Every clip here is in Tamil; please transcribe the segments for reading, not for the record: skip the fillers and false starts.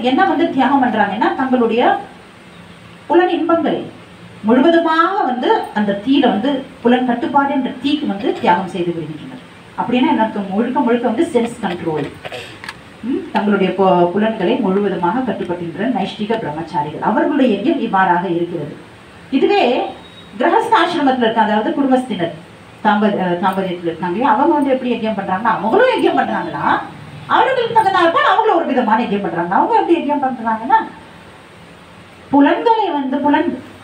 என்ன வந்து தியாகம் பண்றாங்கன்னா தங்களுடைய புலன் இன்பங்களை முழுவதுமாக வந்து அந்த தீயில வந்து புலன் கட்டுப்பாடு என்ற தீக்கு வந்து தியாகம் செய்து விடுகின்றனர். அப்படின்னா என்ன முழுக்க முழுக்க வந்து சென்ஸ் கண்ட்ரோல், தங்களுடைய புலன்களை முழுவதுமாக கட்டுப்படுகின்ற நைஷ்டிக பிரம்மச்சாரிகள் அவர்களுடைய யஜ்யம் இவ்வாறாக இருக்கிறது. இதுவே கிரகஸ்த ஆசிரமத்தில் இருக்க, அதாவது குடும்பத்தினர் தாம்பரியத்தில் இருக்காங்க, அவங்க வந்து எப்படி யஜ்யம் பண்றாங்கன்னா அவங்களும் யஜ்யம் பண்றாங்கன்னா அவர்களுக்கு தகுந்தாற்ப அவங்களும் ஒரு விதமான யஜ்யம் பண்றாங்க. அவங்க எப்படி யஜ்யம் பண்றாங்கன்னா புலன்களை வந்து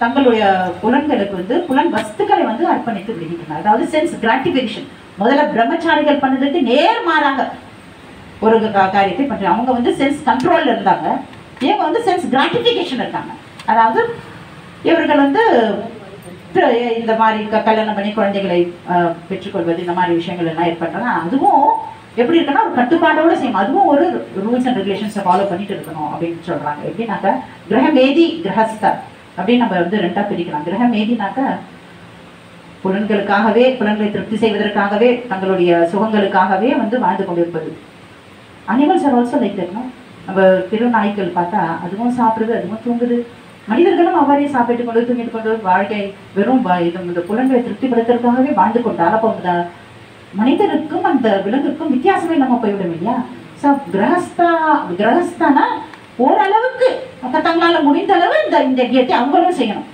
தங்களுடைய புலன்களுக்கு வந்து புலன் வஸ்துக்களை வந்து அர்ப்பணித்து விடுகின்றனர். அதாவது சென்ஸ் கிராட்டிபிகேஷன். முதல்ல பிரம்மச்சாரிகள் பண்ணதுக்கு நேர்மாறாக ஒரு காரியத்தை பண்றாங்க. அவங்க வந்து சென்ஸ் கண்ட்ரோல்ல இருந்தாங்க, இவங்க வந்து சென்ஸ் கிராட்டிபிகேஷன் இருக்காங்க. அதாவது இவர்கள் வந்து இந்த மாதிரி கல்யாணம் பண்ணி குழந்தைகளை பெற்றுக்கொள்வது, இந்த மாதிரி விஷயங்கள் எல்லாம் ஏற்படுறாங்க. அதுவும் எப்படி இருக்குன்னா ஒரு கட்டுப்பாடோட செய்யணும். அதுவும் ஒரு ரூல்ஸ் அண்ட் ரெகுலேஷன்ஸை ஃபாலோ பண்ணிட்டு இருக்கணும் அப்படின்னு சொல்றாங்க. எப்படின்னாக்கா கிரகமேதி கிரகஸ்தர் அப்படின்னு நம்ம வந்து ரெண்டா பிரிக்கலாம். கிரகமேதினாக்க புலன்களுக்காகவே, புலன்களை திருப்தி செய்வதற்காகவே, தங்களுடைய சுகங்களுக்காகவே வந்து வாழ்ந்து கொண்டிருப்பது. Animals are also like that. நம்ம திருநாய்கள் பார்த்தா அதுவும் சாப்பிடுது, அதுவும் தூங்குது. மனிதர்களும் அவ்வாறே சாப்பிட்டு கொண்டு தூங்கிட்டு கொண்டு வாழ்க்கை வெறும் இந்த புலன்களை திருப்திப்படுத்துறதுக்காகவே வாழ்ந்து கொண்டால் அப்போ மனிதனுக்கும் அந்த விலங்குக்கும் வித்தியாசமே இல்லாமல் போய்விடும் இல்லையா? ஸோ கிரகஸ்தானா ஓரளவுக்கு தங்களால் முடிந்த அளவு இந்த யஜ்யத்தை அவங்களும் செய்யணும்.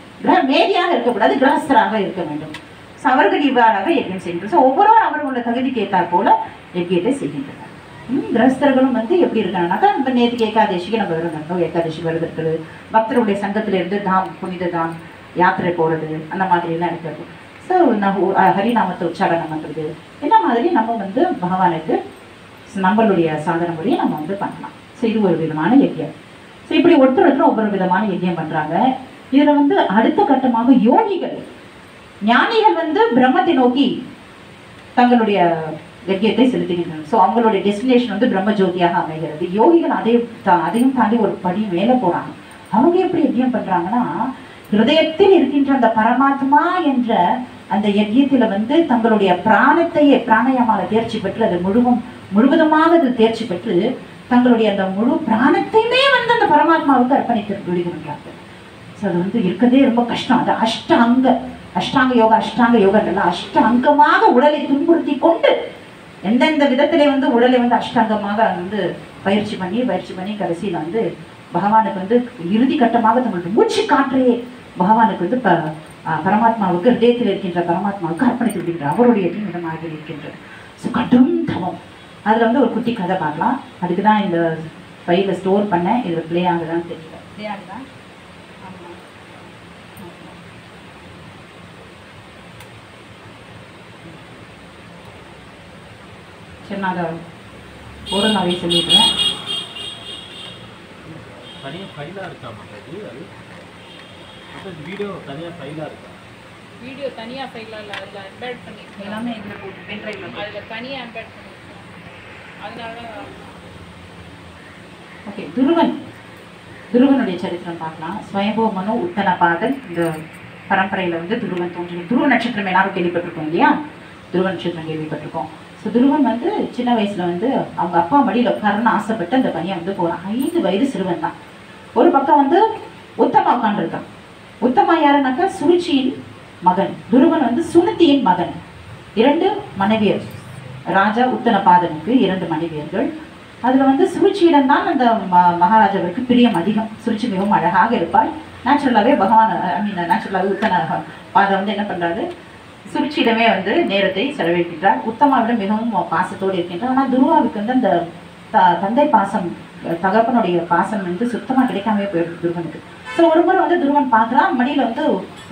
மேதியாக இருக்கக்கூடாது, கிரகஸ்தராக இருக்க வேண்டும். ஸோ அவர்கள் இவ்வாறாக யஜ்யம் செய்கின்றனர். ஸோ ஒவ்வொருவரும் அவர்களோட தகுதிக்கு ஏற்றாற் போல யஜ்யத்தை செய்கின்றனர். கிரகஸ்தர்களும் வந்து எப்படி இருக்காங்கன்னாக்கா நம்ம நேற்றுக்கு ஏகாதேசிக்கு நம்ம விரதம், ஏகாதேசி விரதம் இருக்குது, பக்தருடைய சங்கத்துல இருந்து புனித தாம் யாத்திரை போறது, அந்த மாதிரி எல்லாம் இருக்கிறது. ஸோ ஹரிநாமத்தை உச்சாரணம் பண்றது, இந்த மாதிரி நம்ம வந்து பகவானுக்கு நம்மளுடைய சாதன முறையை நம்ம வந்து பண்ணலாம். ஸோ இது ஒரு விதமான யஜ்யம். ஸோ இப்படி ஒருத்தர் ஒவ்வொரு விதமான யஜ்யம் பண்றாங்க. இதுல வந்து அடுத்த கட்டமாக யோகிகள், ஞானிகள் வந்து பிரம்மத்தை நோக்கி தங்களுடைய யஜ்யத்தை செலுத்துகின்றனர். ஸோ அவங்களுடைய டெஸ்டினேஷன் வந்து பிரம்ம ஜோதியாக அமைகிறது. யோகிகள் அதையும் தாண்டி ஒரு படி மேலே போறாங்க. அவங்க எப்படி யஜ்யம் பண்றாங்கன்னா ஹிருதயத்தில் இருக்கின்ற அந்த பரமாத்மா என்ற அந்த யஜ்யத்துல வந்து தங்களுடைய பிராணத்தையே பிராணாயாமால தேர்ச்சி பெற்று அது முழுவதுமாக அது தேர்ச்சி பெற்று தங்களுடைய அந்த முழு பிராணத்தையுமே வந்து அந்த பரமாத்மாவுக்கு அர்ப்பணித்து விடுகின்றார்கள். ஸோ அது வந்து இருக்கிறதே ரொம்ப கஷ்டம். அது அஷ்டாங்க யோகா அஷ்டாங்கமாக உடலை துன்புறுத்தி கொண்டு எந்தெந்த விதத்திலே வந்து உடலை வந்து அஷ்டாங்கமாக வந்து பயிற்சி பண்ணி கடைசியில் வந்து பகவானுக்கு வந்து இறுதி கட்டமாக தங்களுடைய மூச்சு காற்றையே பகவானுக்கு வந்து பரமாத்மாவுக்கு ஹிருதயத்தில் இருக்கின்ற பரமாத்மாவுக்கு அர்ப்பணித்து விடுகின்றார். அவருடைய விதமாக இருக்கின்றது. ஸோ கடும் தவம். அதில் வந்து ஒரு குட்டி கதை பார்க்கலாம். அதுக்கு தான் இந்த ஃபைலை ஸ்டோர் பண்ணேன். இதில் பிளே ஆகுதான்னு தெரியல. பிளே ஆகுதா? சரி, நான் அதை ஓரளாவே சொல்லிடுறேன். வீடியோ தனியா ஃபைலா இல்ல, அதுல எம்பெட் பண்ணிருக்கேன். எல்லாமே இதுல போட்டு பென் டிரைவ்ல அதுல தனியா எம்பெட் பண்ணிருக்கேன். அதனால ஓகே. துருவனுடைய சரித்திரம் பார்க்கலாம். ஸ்வயம்போ மனு உத்தனபாதன் இந்த பரம்பரையில வந்து துருவன் தோன்றின. துருவ நட்சத்திரம் எல்லாரும் கேள்விப்பட்டிருக்கோம் இல்லையா? துருவ நட்சத்திரம் கேள்விப்பட்டிருக்கோம். ஸோ துருவன் வந்து சின்ன வயசுல வந்து அவங்க அப்பா மடியில் உட்காரன்னு ஆசைப்பட்டு அந்த பையன் வந்து போறான். 5 வயது சிறுவன் தான். ஒரு பக்கம் வந்து உத்தமா உட்காந்துருக்கான். உத்தமா யாருன்னாக்கா சுருச்சியின் மகன். துருவன் வந்து சுனித்தியின் மகன். 2 மனைவியர். ராஜா உத்தனபாதனுக்கு 2 மனைவியர்கள். அதுல வந்து சுருச்சியிடம் தான் அந்த மகாராஜாவிற்கு பிரியம் அதிகம். சுருச்சி மிகவும் அழகாக இருப்பாள். நேச்சுரலாகவே நேச்சுரலாகவே உத்தனபாதன் வந்து என்ன பண்றாரு, சுருச்சியிடமே வந்து நேரத்தை செலவழிக்கின்றார். உத்தமாவிடம் மிகவும் பாசத்தோடு இருக்கின்றார். ஆனால் துருவாவுக்கு வந்து அந்த தந்தை பாசம், தகப்பனுடைய பாசம் வந்து சுத்தமாக கிடைக்காமவே போயிடுது துருவனுக்கு. ஸோ ஒரு முறை வந்து துருவன் பார்க்குறான், மடியில் வந்து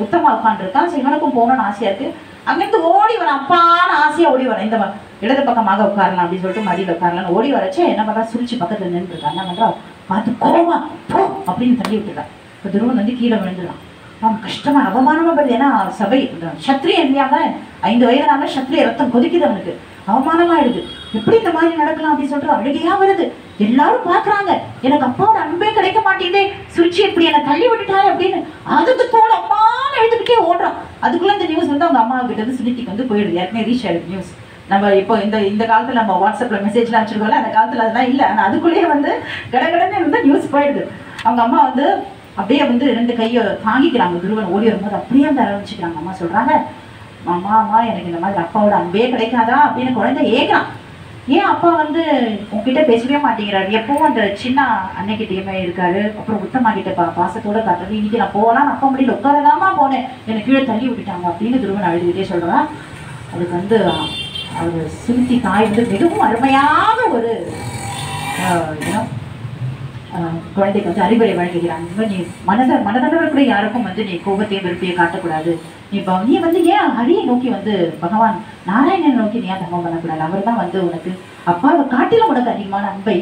உத்தமா உட்காந்துருக்கான். ஸோ இவனுக்கும் போகணும்னு ஆசையாக இருக்குது. அங்கேருந்து ஓடி வர அப்பான ஆசையாக ஓடி வர, இந்த இடது பக்கமாக உட்காரலாம் அப்படின்னு சொல்லிட்டு மடியில் உட்காரலான்னு ஓடி வரச்சே என்ன பண்ணுறா, சுருச்சி பக்கத்தில் நின்றுருக்கா. என்ன பண்ணுறா, பார்த்து கோவமா போ அப்படின்னு தள்ளி விட்டுட்டான். இப்போ துருவன் வந்து கீழே விழுந்துடான். அவன் கஷ்டமா அவமானமா படுது. ஏன்னா சபை சத்திரிய இல்லையாம 5 வயதுனால சத்திரிய ரத்தம் கொதிக்குது. அவனுக்கு அவமானமாயிடுது. எப்படி இந்த மாதிரி நடக்கலாம் அப்படின்னு சொல்லிட்டு அழுகையா வருது. எல்லாரும் பாக்குறாங்க, எனக்கு அப்பாவோட அன்பே கிடைக்க மாட்டேங்குதே, சுருச்சி எப்படி என்னை தள்ளி விட்டுட்டாரு அப்படின்னு அதுக்கு தோல் அம்மான்னு எழுதுக்கிட்டே ஓடுறான். அதுக்குள்ள இந்த நியூஸ் வந்து அவங்க அம்மா கிட்ட இருந்து சுனிதிக்கு வந்து போயிடுது. ஏற்கனவே ரீச் ஆயிடுது நியூஸ். நம்ம இப்போ இந்த காலத்துல நம்ம வாட்ஸ்அப்ல மெசேஜ்லாம் வச்சிருக்கோம்ல, அந்த காலத்துல அதெல்லாம் இல்லை. ஆனால் அதுக்குள்ளேயே வந்து கடகடன்னு வந்து நியூஸ் போயிடுது. அவங்க அம்மா வந்து அப்படியே வந்து 2 கையை தாங்கிக்கிறாங்க. துருவன் ஓடி வரும்போது அப்படியே வந்து ஆரம்பிச்சுக்கிறாங்க. அம்மா சொல்றாங்க, அம்மா எனக்கு இந்த மாதிரி அப்பாவோட அன்பே கிடைக்காதா அப்படின்னு குழந்தை ஏற்கிறான். ஏன் அப்பா வந்து உங்ககிட்ட பேசவே மாட்டேங்கிறாரு, எப்பவும் அந்த சின்ன அன்னைக்கிட்டேயுமே இருக்காரு, அப்புறம் உத்தமா கிட்ட பாசத்தோட காட்டுறது, இன்னைக்கு நான் போகலாம் அப்பா முடியல உட்காரதாமா போனேன், என்னை கீழே தள்ளி விட்டுட்டாங்க அப்படின்னு துருவன் அழுதுகிட்டே சொல்றான். அதுக்கு வந்து அவர் சிறுத்தி தாய் வந்து மிகவும் அருமையாக ஒரு குழந்தைக்கு வந்து அறிவுரை வழங்குகிறாங்க. நீ மனதளவு கூட யாருக்கும் வந்து நீ கோபத்தையும் வெறுப்பையும் காட்டக்கூடாது. நீ வந்து ஏன் ஹரியை நோக்கி வந்து பகவான் நாராயணனை நோக்கி நீ ஏன் தர்மம் பண்ணக்கூடாது, அவர் தான் வந்து உனக்கு அப்பாவை காட்டிலும் உனக்கு அதிகமான அன்பை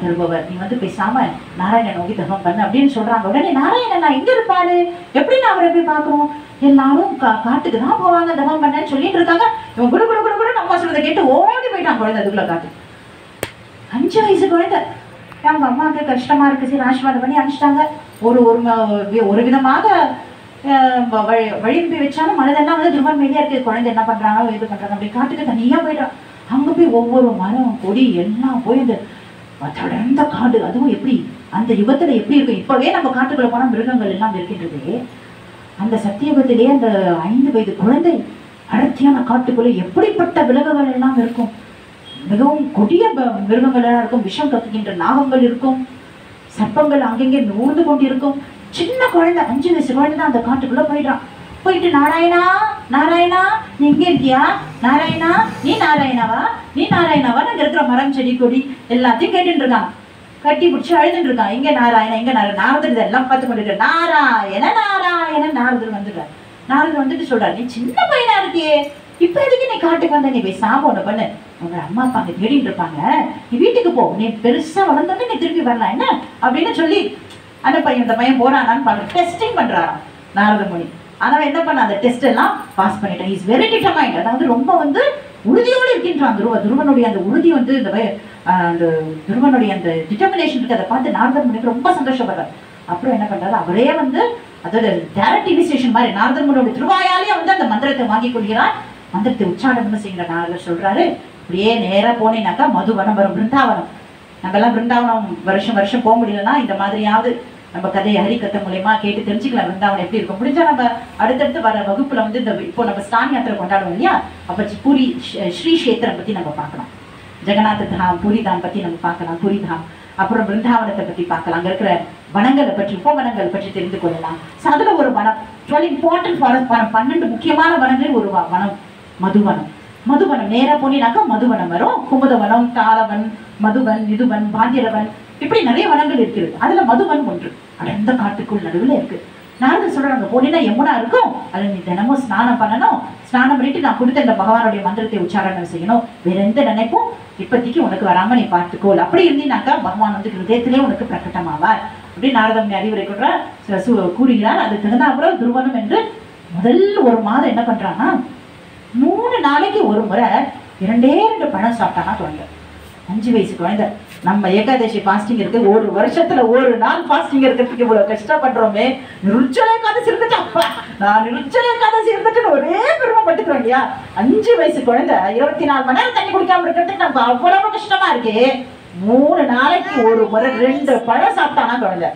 தருபவர், நீ வந்து பேசாம நாராயணனை நோக்கி தர்மம் பண்ணு அப்படின்னு சொல்றாங்க. உடனே நாராயணன் நான் எங்க இருப்பாரு, எப்படி நான் அவரை போய் பார்க்கணும், எல்லாரும் காட்டுக்கு தான் போவாங்க தர்மம் பண்ணேன்னு சொல்லிட்டு இருக்காங்க. இவன் குடு குடு குடு கூட நம்ம சொல்றதை கேட்டு ஓடி போயிட்டான் குழந்தை. அதுக்குள்ள காட்டு 5 வயசு குழந்தை. அவங்க அம்மாவுக்கு கஷ்டமா இருக்கு, சரி ஆசீர்வாதம் பண்ணி அனுப்பிச்சிட்டாங்க. ஒரு விதமாக வழிபி வச்சாலும் மனதெல்லாம் வந்து துருவன் மீதியா இருக்கு. குழந்தை என்ன பண்றாங்க இது பண்றாங்க அப்படி காட்டுக்கு தனியா போயிடுறான். அங்க போய் ஒவ்வொரு மரம் கொடி எல்லாம் போய் இந்த தொடர்ந்த காடு, அதுவும் எப்படி அந்த யுகத்துல எப்படி இருக்கும். இப்பவே நம்ம காட்டுக்குள்ள போனா மிருகங்கள் எல்லாம் இருக்கின்றது. அந்த சத்தியுகத்திலேயே அந்த 5 வயது குழந்தை அடர்த்தியான காட்டுக்குள்ள எப்படிப்பட்ட விலங்குகள் எல்லாம் இருக்கும், மிகவும் கொடிய மிருகங்கள் எல்லாம் இருக்கும், விஷம் கக்குகின்ற நாகங்கள் இருக்கும், சர்ப்பங்கள் அங்கங்கே நூர்ந்து கொண்டிருக்கும். சின்ன குழந்தை 5 வயசு குழந்தை தான் அந்த காட்டுக்குள்ள போயிடுறான். போயிட்டு நாராயணா நாராயணா நீ எங்க இருக்கியா, நாராயணா நீ நாராயணாவா நீ நாராயணாவா, நாங்க இருக்கிற மரம் செடி கொடி எல்லாத்தையும் கேட்டுட்டு இருக்கான். கட்டி பிடிச்சி அழுதுட்டு இருக்கான். இங்க நாராயணா இங்க நாராயண. நாரதர் இதெல்லாம் பார்த்து கொண்டு இருக்க நாராயண நாராயண. நாரதர் வந்துடுறார். நாரதர் வந்துட்டு சொல்றாரு, நீ சின்ன பையனா இருக்கியே, இப்ப எதுக்கு நீ காட்டுக்கு வந்த, நீ போய் சாபம் ஒண்ணு பண்ணு, உங்க அம்மா அப்பா அங்க தேடிட்டு இருப்பாங்க, நீ வீட்டுக்கு போ, நீ பெருசா வளர்ந்தோடனே நீ திருப்பி வரலாம் என்ன அப்படின்னு சொல்லி அந்த பையன் இந்த பையன் போறானான்னு பாருங்க டெஸ்டிங் பண்றாராம் நாரத முனி. அவன் என்ன பண்ண அந்த டெஸ்ட் எல்லாம் பாஸ் பண்ணிட்டான். இஸ் வெரி டிட்டர்மைண்ட், அதாவது ரொம்ப வந்து உறுதியோடு இருக்கின்றான். துருவனுடைய அந்த உறுதி வந்து அந்த துருவனுடைய அந்த டிட்டர்மினேஷன் இருக்கு. அதை பார்த்து நாரத முனிக்கு ரொம்ப சந்தோஷப்படுறாரு. அப்புறம் என்ன பண்றாரு, அவரே வந்து அதோட டைரக்ட் இனிஷியேஷன் மாதிரி நாரத முனியோட திருவாயாலே வந்து அந்த மந்திரத்தை வாங்கி கொள்கிறார். மந்திரத்தை உச்சாரணம் செய்கிற நாரதர் சொல்றாரு, அப்படியே நேரா போனீங்கன்னாக்கா மதுவனம் வரும், பிருந்தாவனம். நம்ம எல்லாம் பிருந்தாவனம் வருஷம் வருஷம் போக முடியலன்னா இந்த மாதிரியாவது நம்ம கதையை ஹரிகத்தை மூலமா கேட்டு தெரிஞ்சுக்கலாம் பிருந்தாவனம் எப்படி இருக்கும். முடிஞ்சா நம்ம அடுத்தடுத்து வர வகுப்புல வந்து இந்த இப்போ நம்ம ஸ்தான் யாத்திரை கொண்டாடுவோம் இல்லையா, அப்ப பூரி ஸ்ரீ கஷேத்திரம் பத்தி நம்ம பார்க்கலாம், ஜெகநாத தாம் பூரி தாம் பத்தி நம்ம பார்க்கலாம், பூரி தாம், அப்புறம் பிருந்தாவனத்தை பத்தி பார்க்கலாம், அங்க இருக்கிற வனங்களை பற்றி உபவனங்கள் பற்றி தெரிந்து கொள்ளலாம். அதுல ஒரு வனம் 12 இம்பார்ட்டன்ட் ஃபாரஸ்ட் வனம், 12 முக்கியமான வனங்கள் ஒரு வனம் மதுவனம். மதுவனம் நேரா போனீங்கன்னாக்கா மதுவனம் வரும். குமுதவனம், தாளவன், மதுவன், நிதுவன், பாந்திரவன், இப்படி நிறைய வனங்கள் இருக்கிறது. அதுல மதுவன் ஒன்று அடர்ந்த காட்டுக்குள் நடுவில் இருக்கு. நாரதர் சொல்றாங்க, போனீங்கன்னா யமுனா இருக்கும், அதுல நீ தினமும் ஸ்நானம் பண்ணணும், ஸ்நானம் பண்ணிட்டு நான் கொடுத்த இந்த பகவானுடைய மந்திரத்தை உச்சாரணம் செய்யணும், வேற எந்த நினைப்பும் இப்போதைக்கு உனக்கு வராம நீ பார்த்துக்கோள், அப்படி இருந்தீனாக்கா பகவான் வந்து ஹிருதயத்திலே உனக்கு பிரகட்டமாவார் அப்படி நாரதம் அறிவுரை கூறுகிறார். அது தகுந்தாப்புறம் துருவனம் என்று முதல் ஒரு மாதம் என்ன பண்றான்னா 3 நாளைக்கு ஒரு முறை 2 பழம் சாப்பிட்டானா குழந்தை. 5 வயசு குழந்தை. நம்ம ஏகாதசி பாஸ்டிங் இருக்கு, ஒரு வருஷத்துல ஒரு நாள் பாஸ்டிங் இருக்கிறதுக்கு இவ்வளவு கஷ்டப்படுறோமே, நிருச்சல ஏகாதசி இருந்துச்சு, அப்பா நான் நிருச்சல ஏகாதசி இருந்துச்சுன்னு ஒரே பெருமைப்பட்டுக்கிறோம் இல்லையா. 5 வயசு குழந்தை 24 மணி நேரம் தண்ணி குடிக்காம இருக்கிறதுக்கு நமக்கு அவ்வளவு கஷ்டமா இருக்கு. 3 நாளைக்கு ஒரு முறை 2 பழம் சாப்பிட்டானா குழந்தை.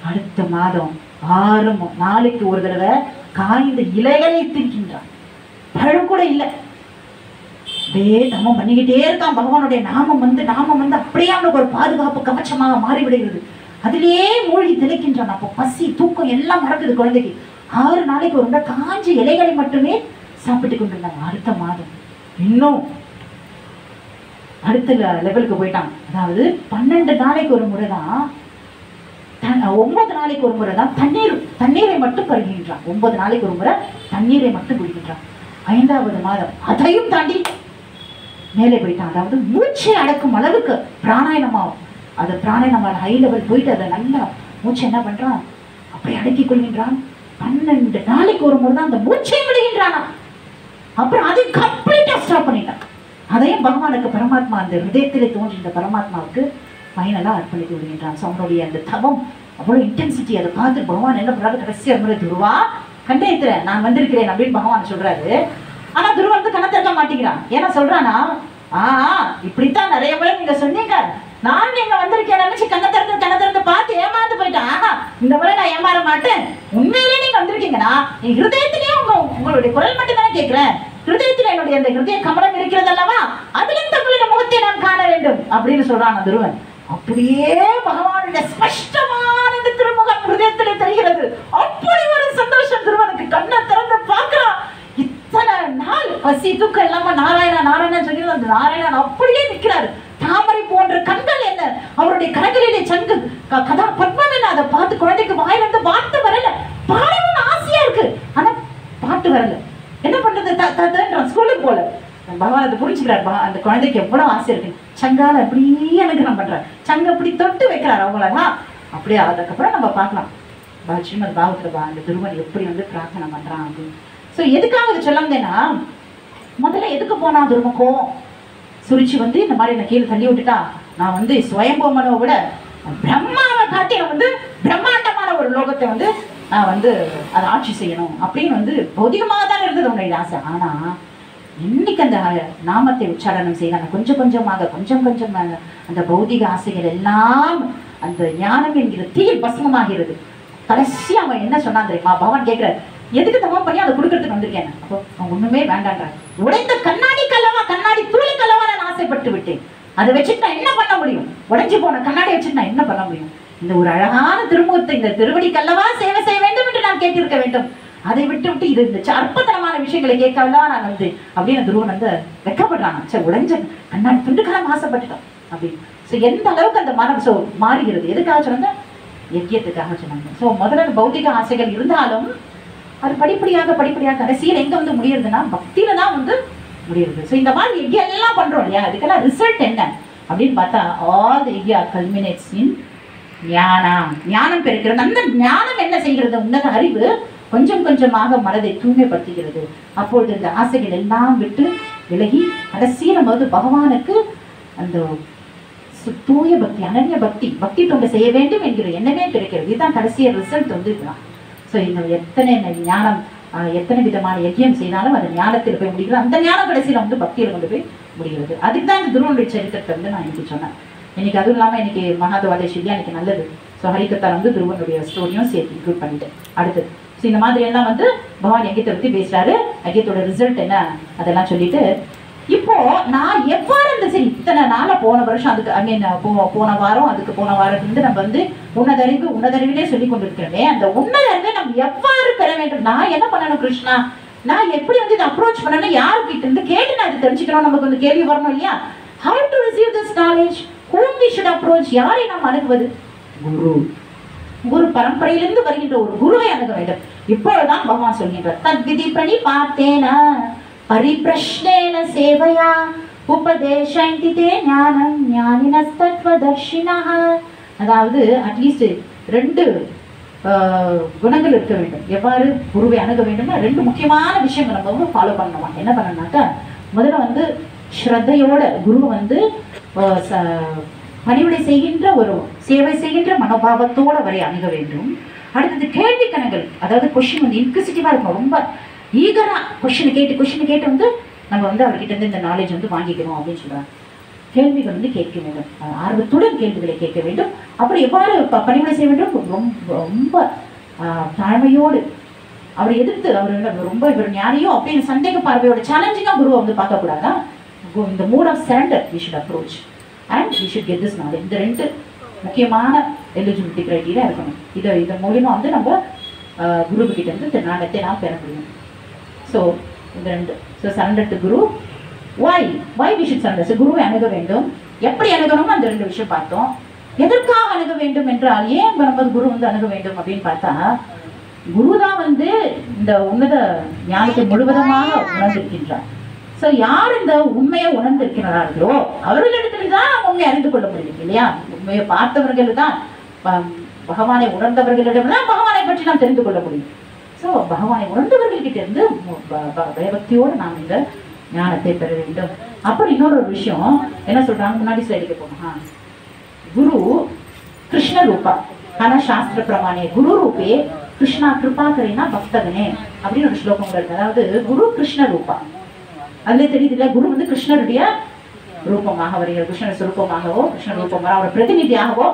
அடுத்த மாதம் 6 நாளைக்கு ஒரு தடவை காய்ந்த இலைகளை தின்கின்றான், பழம் கூட இல்லை. அப்படியே தமம் பண்ணிக்கிட்டே இருக்கான். பகவானுடைய நாமம் வந்து அப்படியே அவனுக்கு ஒரு பாதுகாப்பு கவச்சமாக மாறிவிடுகிறது. அதிலேயே மூழ்கி திளைக்கின்றான். அப்போ பசி தூக்கம் எல்லாம் மறக்குது குழந்தைக்கு. 6 நாளைக்கு ஒரு முறை காஞ்ச இலைகளை மட்டுமே சாப்பிட்டு கொண்டிருந்தாங்க. அடுத்த மாதம் இன்னும் அடுத்த லெவலுக்கு போயிட்டாங்க. அதாவது 12 நாளைக்கு ஒரு முறை தான், 9 நாளைக்கு ஒரு முறை தான் தண்ணீரை மட்டும் பருகின்றான். 9 நாளைக்கு ஒரு முறை தண்ணீரை மட்டும் குடிக்கின்றான். 5வது மாதம் அதையும் தாண்டி மேலே போயிட்டான். அதாவது மூச்சை அடக்கும் அளவுக்கு பிராணாயணமாகும். அது பிராணாயணமான ஹை லெவல் போயிட்டு அதை நல்லா மூச்சை என்ன பண்றான், அப்படி அடக்கி கொள்கின்றான். 12 நாளைக்கு ஒரு முறை தான் அந்த மூச்சை விடுகின்றானா. அப்புறம் அதை கம்ப்ளீட்டா ஸ்டாப் பண்ணிட்டான். அதையும் பகவானுக்கு பரமாத்மா அந்த ஹிருதயத்திலே தோன்றின்ற பரமாத்மாவுக்கு ஃபைனலா அர்ப்பணித்து விடுகின்றான். ஸோ அவனுடைய அந்த தவம் அவ்வளவு இன்டென்சிட்டி. அதை பார்த்து பகவான் என்ன பண்றாரு, கடைசியா முறை துருவா கண்டயத்துல நான் வந்திருக்கிறேன் அப்படின்னு பகவான் சொல்றாரு. ஆனா துருவன் வந்து கண்ணை திறக்க மாட்டேங்கிறான். ஏன்னா சொல்றானா, இப்படித்தான் நிறைய முறை நீங்க சொன்னீங்க, நான் நீங்க வந்திருக்கேன் நினைச்சு கண்ணை திறந்து பார்த்து ஏமாந்து போயிட்டேன். இந்த முறை நான் ஏமாற மாட்டேன். உண்மையிலேயே நீங்க வந்திருக்கீங்கன்னா என் ஹிருதயத்திலேயே உங்களுடைய குரல் மட்டும் தானே கேட்கிறேன். ஹிருதயத்துல என்னுடைய அந்த ஹிருதய கமலம் இருக்கிறது அல்லவா, அதிலும் தங்களுடைய முகத்தை நான் காண வேண்டும் அப்படின்னு சொல்றான் துருவன். அப்படியே பகவானுடைய ஸ்பஷ்டமான இந்த திருமுகம் ஹிருதயத்திலே தெரிகிறது. அப்படி ஒரு சந்தோஷம் துருவனுக்கு. கண்ணை திறந்து பார்க்கிறான். இத்தனை நாள் பசி தூக்கம் இல்லாம நாராயணா நாராயணா சொல்லி அந்த நாராயணன் அப்படியே நிற்கிறாரு. தாமரை போன்ற கண்கள் என்ன, அவருடைய கரங்களிலே சங்கு கதா பத்மம் என்ன, அதை பார்த்து குழந்தைக்கு வாயிலிருந்து வார்த்தை வரல. பாடணும்னு ஆசையா இருக்கு, ஆனா பாட்டு வரல. என்ன பண்றது, ஸ்கூலுக்கு போல. பகவான் அதை புரிஞ்சுக்கிறார். அந்த குழந்தைக்கு எவ்வளவு ஆசை இருக்கு. சங்கால அப்படியே எனக்கு நான் பண்றேன், சங்க அப்படி தொட்டு வைக்கிறார். அவ்வளவுதான். அப்படியே அதுக்கப்புறம் நம்ம பார்க்கலாம் ஸ்ரீமத் பாகவத்துல அந்த துருவன் எப்படி வந்து பிரார்த்தனை பண்றான் அப்படின்னு. ஸோ எதுக்காக இது சொல்ல வந்தேன்னா, முதல்ல எதுக்கு போனா துருவனுக்கும் சுரிச்சு வந்து இந்த மாதிரி என்ன கீழே தள்ளி விட்டுட்டா, நான் வந்து ஸ்வயம்பூமனை விட பிரம்மாவை காட்டி வந்து பிரம்மாண்டமான ஒரு லோகத்தை வந்து நான் வந்து அதை ஆட்சி செய்யணும் அப்படின்னு வந்து பௌதிகமாக தான் இருந்தது உங்களுடைய ஆசை. ஆனா இன்னைக்கு அந்த நாமத்தை உச்சாரணம் செய்யலாம் கொஞ்சம் கொஞ்சமாக அந்த பௌதிக ஆசைகள் எல்லாம் அந்த ஞானம் என்கிற தீயில் பசுமமாகிறது. கடைசி அவன் என்ன சொன்னான் தெரியுமா, பகவான் கேட்கிறார், எதுக்கு தவம் பண்ணி அதை கொடுக்கறதுக்கு வந்திருக்கேன். அப்போ அவன் ஒண்ணுமே வேண்டான்றான். உடைந்த கண்ணாடி கல்லவா, கண்ணாடி தூளி கல்லவா நான் ஆசைப்பட்டு விட்டேன். அதை வச்சுட்டு நான் என்ன பண்ண முடியும், உடைஞ்சு போன கண்ணாடி வச்சுட்டு நான் என்ன பண்ண முடியும். இந்த ஒரு அழகான திருமுகத்தை இந்த திருவடி கல்லவா சேவை செய்ய வேண்டும் என்று நான் கேட்டிருக்க வேண்டும். அதை விட்டு இது இந்த அற்பத்தனமான விஷயங்களை கேட்கலாம் நான் வந்து அப்படின்னு துருவன் வந்து வெக்கப்படுறான். சரி, உடைஞ்ச கண்ணாடி துண்டுக்காலம் ஆசைப்பட்டுட்டான் அப்படின்னு. ஸோ எந்த அளவுக்கு அந்த மனம் மாறுகிறது. எதுக்காக சொன்னாங்க, யஜ்யத்துக்காக சொன்னாங்க. ஸோ முதல்ல பௌத்திக ஆசைகள் இருந்தாலும் அது படிப்படியாக கடைசியில் எங்க வந்து முடியுதுன்னா பக்தியில தான் வந்து முடியுது. ஸோ இந்த மாதிரி யஜ்யம் எல்லாம் பண்றோம் இல்லையா, அதுக்கெல்லாம் ரிசல்ட் என்ன அப்படின்னு பார்த்தா, ஆல் தி யஜ்யா கல்மினேட்ஸ் இன் ஞானம் பெருக்கிறது. அந்த ஞானம் என்ன செய்கிறது, உன்னத அறிவு கொஞ்சம் கொஞ்சமாக மனதை தூய்மைப்படுத்துகிறது. அப்பொழுது இந்த ஆசைகள் எல்லாம் விட்டு விலகி கடைசியில் நம்ம வந்து பகவானுக்கு அந்த தூய பக்தி, அனன்ய பக்தி தொண்டு செய்ய வேண்டும் என்கிற எண்ணமே கிடைக்கிறது. இதுதான் கடைசிய ரிசல்ட் வந்து இதுதான். ஸோ இன்னும் எத்தனை ஞானம், எத்தனை விதமான யஜ்யம் செய்தாலும் அது ஞானத்தில் போய் முடிகிறது. அந்த ஞானம் கடைசியில் வந்து பக்தியில் கொண்டு போய் முடிகிறது. அதுக்கு தான் இந்த துருவனுடைய சரித்திரத்தை வந்து நான் இன்னைக்கு சொன்னேன். இன்னைக்கு அதுவும் இல்லாமல் இன்னைக்கு மகாத்வாதேஸ்வரியா இன்னைக்கு நல்லது. ஸோ ஹரிகத்தால் வந்து துருவனுடைய ஸ்டோரியும் சேர்த்து இன்க்ளூட் பண்ணிட்டேன். அடுத்தது ஸோ இந்த மாதிரி எல்லாம் வந்து பகவான் யஜ்யத்தை பற்றி பேசுறாரு. யஜ்யத்தோட ரிசல்ட் என்ன அதெல்லாம் சொல்லிட்டு, இப்போ நான் எவ்வாறு இந்த சரி இத்தனை நாள போன வருஷம் அதுக்கு போன வாரம் அதுக்கு போன வாரத்துலேருந்து நம்ம வந்து உன்னதறிவிலே சொல்லி கொண்டிருக்கிறோமே, அந்த உன்னதறிவை நம்ம எவ்வாறு பெற வேண்டும், நான் என்ன பண்ணணும் கிருஷ்ணா, நான் எப்படி வந்து இதை அப்ரோச் பண்ணணும், யாருக்கிட்ட இருந்து கேட்டு நான் இதை தெரிஞ்சுக்கணும், நமக்கு வந்து கேள்வி வரணும் இல்லையா. How to receive this knowledge, whom we should approach, யாரை நாம் அணுகுவது, குரு பரம்பரையிலிருந்து வருகின்ற ஒரு குருவை அணுக வேண்டும். இப்பொழுதுதான் பகவான் சொல்கின்றார், தத்விதி பிரணிபாத்தேன பரிப்ரஷ்னேன சேவையா உபதேசந்தி தே ஞானம் ஞானினஸ்தத்வதர்ஷினஹ. அதாவது அட்லீஸ்ட் 2 குணங்கள் இருக்க வேண்டும். எவ்வாறு குருவை அணுக வேண்டும்னா 2 முக்கியமான விஷயங்கள் நம்ம வந்து ஃபாலோ பண்ணணுமா. என்ன பண்ணணும்னாக்கா, முதல்ல வந்து ஸ்ரத்தையோட குரு வந்து பணிவிடை செய்கின்ற ஒரு சேவை செய்கின்ற மனோபாவத்தோட வரை அணுக வேண்டும். அடுத்தது கேள்வி கணங்கள், அதாவது கொஸ்டின் வந்து இன்க்விசிட்டிவா இருக்கும், ரொம்ப ஈகரா கொஸ்டின் கேட்டு வந்து நம்ம வந்து அவர்கிட்ட இருந்து இந்த நாலேஜ் வந்து வாங்கிக்கணும் அப்படின்னு சொல்றாங்க. கேள்விகள் வந்து கேட்க வேண்டும், ஆர்வத்துடன் கேள்விகளை கேட்க வேண்டும். அப்புறம் எவ்வாறு பணிவிடை செய்ய வேண்டும், ரொம்ப தாழ்மையோடு அவரை எதிர்த்து அவர் ரொம்ப இவர் ஞானியோ அப்படின்னு சந்தேக பார்வையோட சேலஞ்சிங்கா குருவை வந்து பார்க்க கூடாதா. இந்த mood of surrender we should approach and we should get this knowledge. இந்த 2 முக்கியமான எலிஜிபிலிட்டி கிரைட்டீரியா இருக்கணும். இதை மூலியமா வந்து நம்ம குரு கிட்ட இருந்து ஞானத்தை நாம் பெற முடியும். ஸோ இந்த 2, so surrender to Guru. why we should surrender. So குருவை அணுக வேண்டும், எப்படி அணுகணும்னு அந்த 2 விஷயம் பார்த்தோம். எதற்காக அணுக வேண்டும் என்றால், ஏன் நம்ம குரு வந்து அணுக வேண்டும் அப்படின்னு பார்த்தா, குரு தான் வந்து இந்த உன்னத ஞானத்தை முழுவதுமாக உணர்ந்திருக்கின்றார். ஸோ யார் இந்த உண்மையை உணர்ந்திருக்கிறார்களோ அவர்களிடத்துல தான் உண்மையை அறிந்து கொள்ள முடியும் இல்லையா. உண்மையை பார்த்தவர்கள் தான், பகவானை உணர்ந்தவர்களிடம் தான் பகவானை பற்றி நாம் தெரிந்து கொள்ள முடியும். ஸோ பகவானை உணர்ந்தவர்கள்கிட்ட இருந்து பயபக்தியோடு நாம் இந்த ஞானத்தை பெற வேண்டும். அப்புறம் இன்னொரு விஷயம் என்ன சொல்றாங்க, முன்னாடி ஸ்லைடுக்கு போகணும். குரு கிருஷ்ண ரூபா ஆனா சாஸ்திர பிரமாணே குரு ரூபே கிருஷ்ணா கிருபா கரேனா பக்தகனே அப்படின்னு ஒரு ஸ்லோகம் இருக்கு. அதாவது குரு கிருஷ்ண ரூபா, அதுல தெரியுது இல்ல, குரு வந்து கிருஷ்ணருடைய ரூபமாக வருகிறார். கிருஷ்ணர் சுரூபமாகவோ கிருஷ்ண ரூபமாக அவர் பிரதிநிதியாகவோ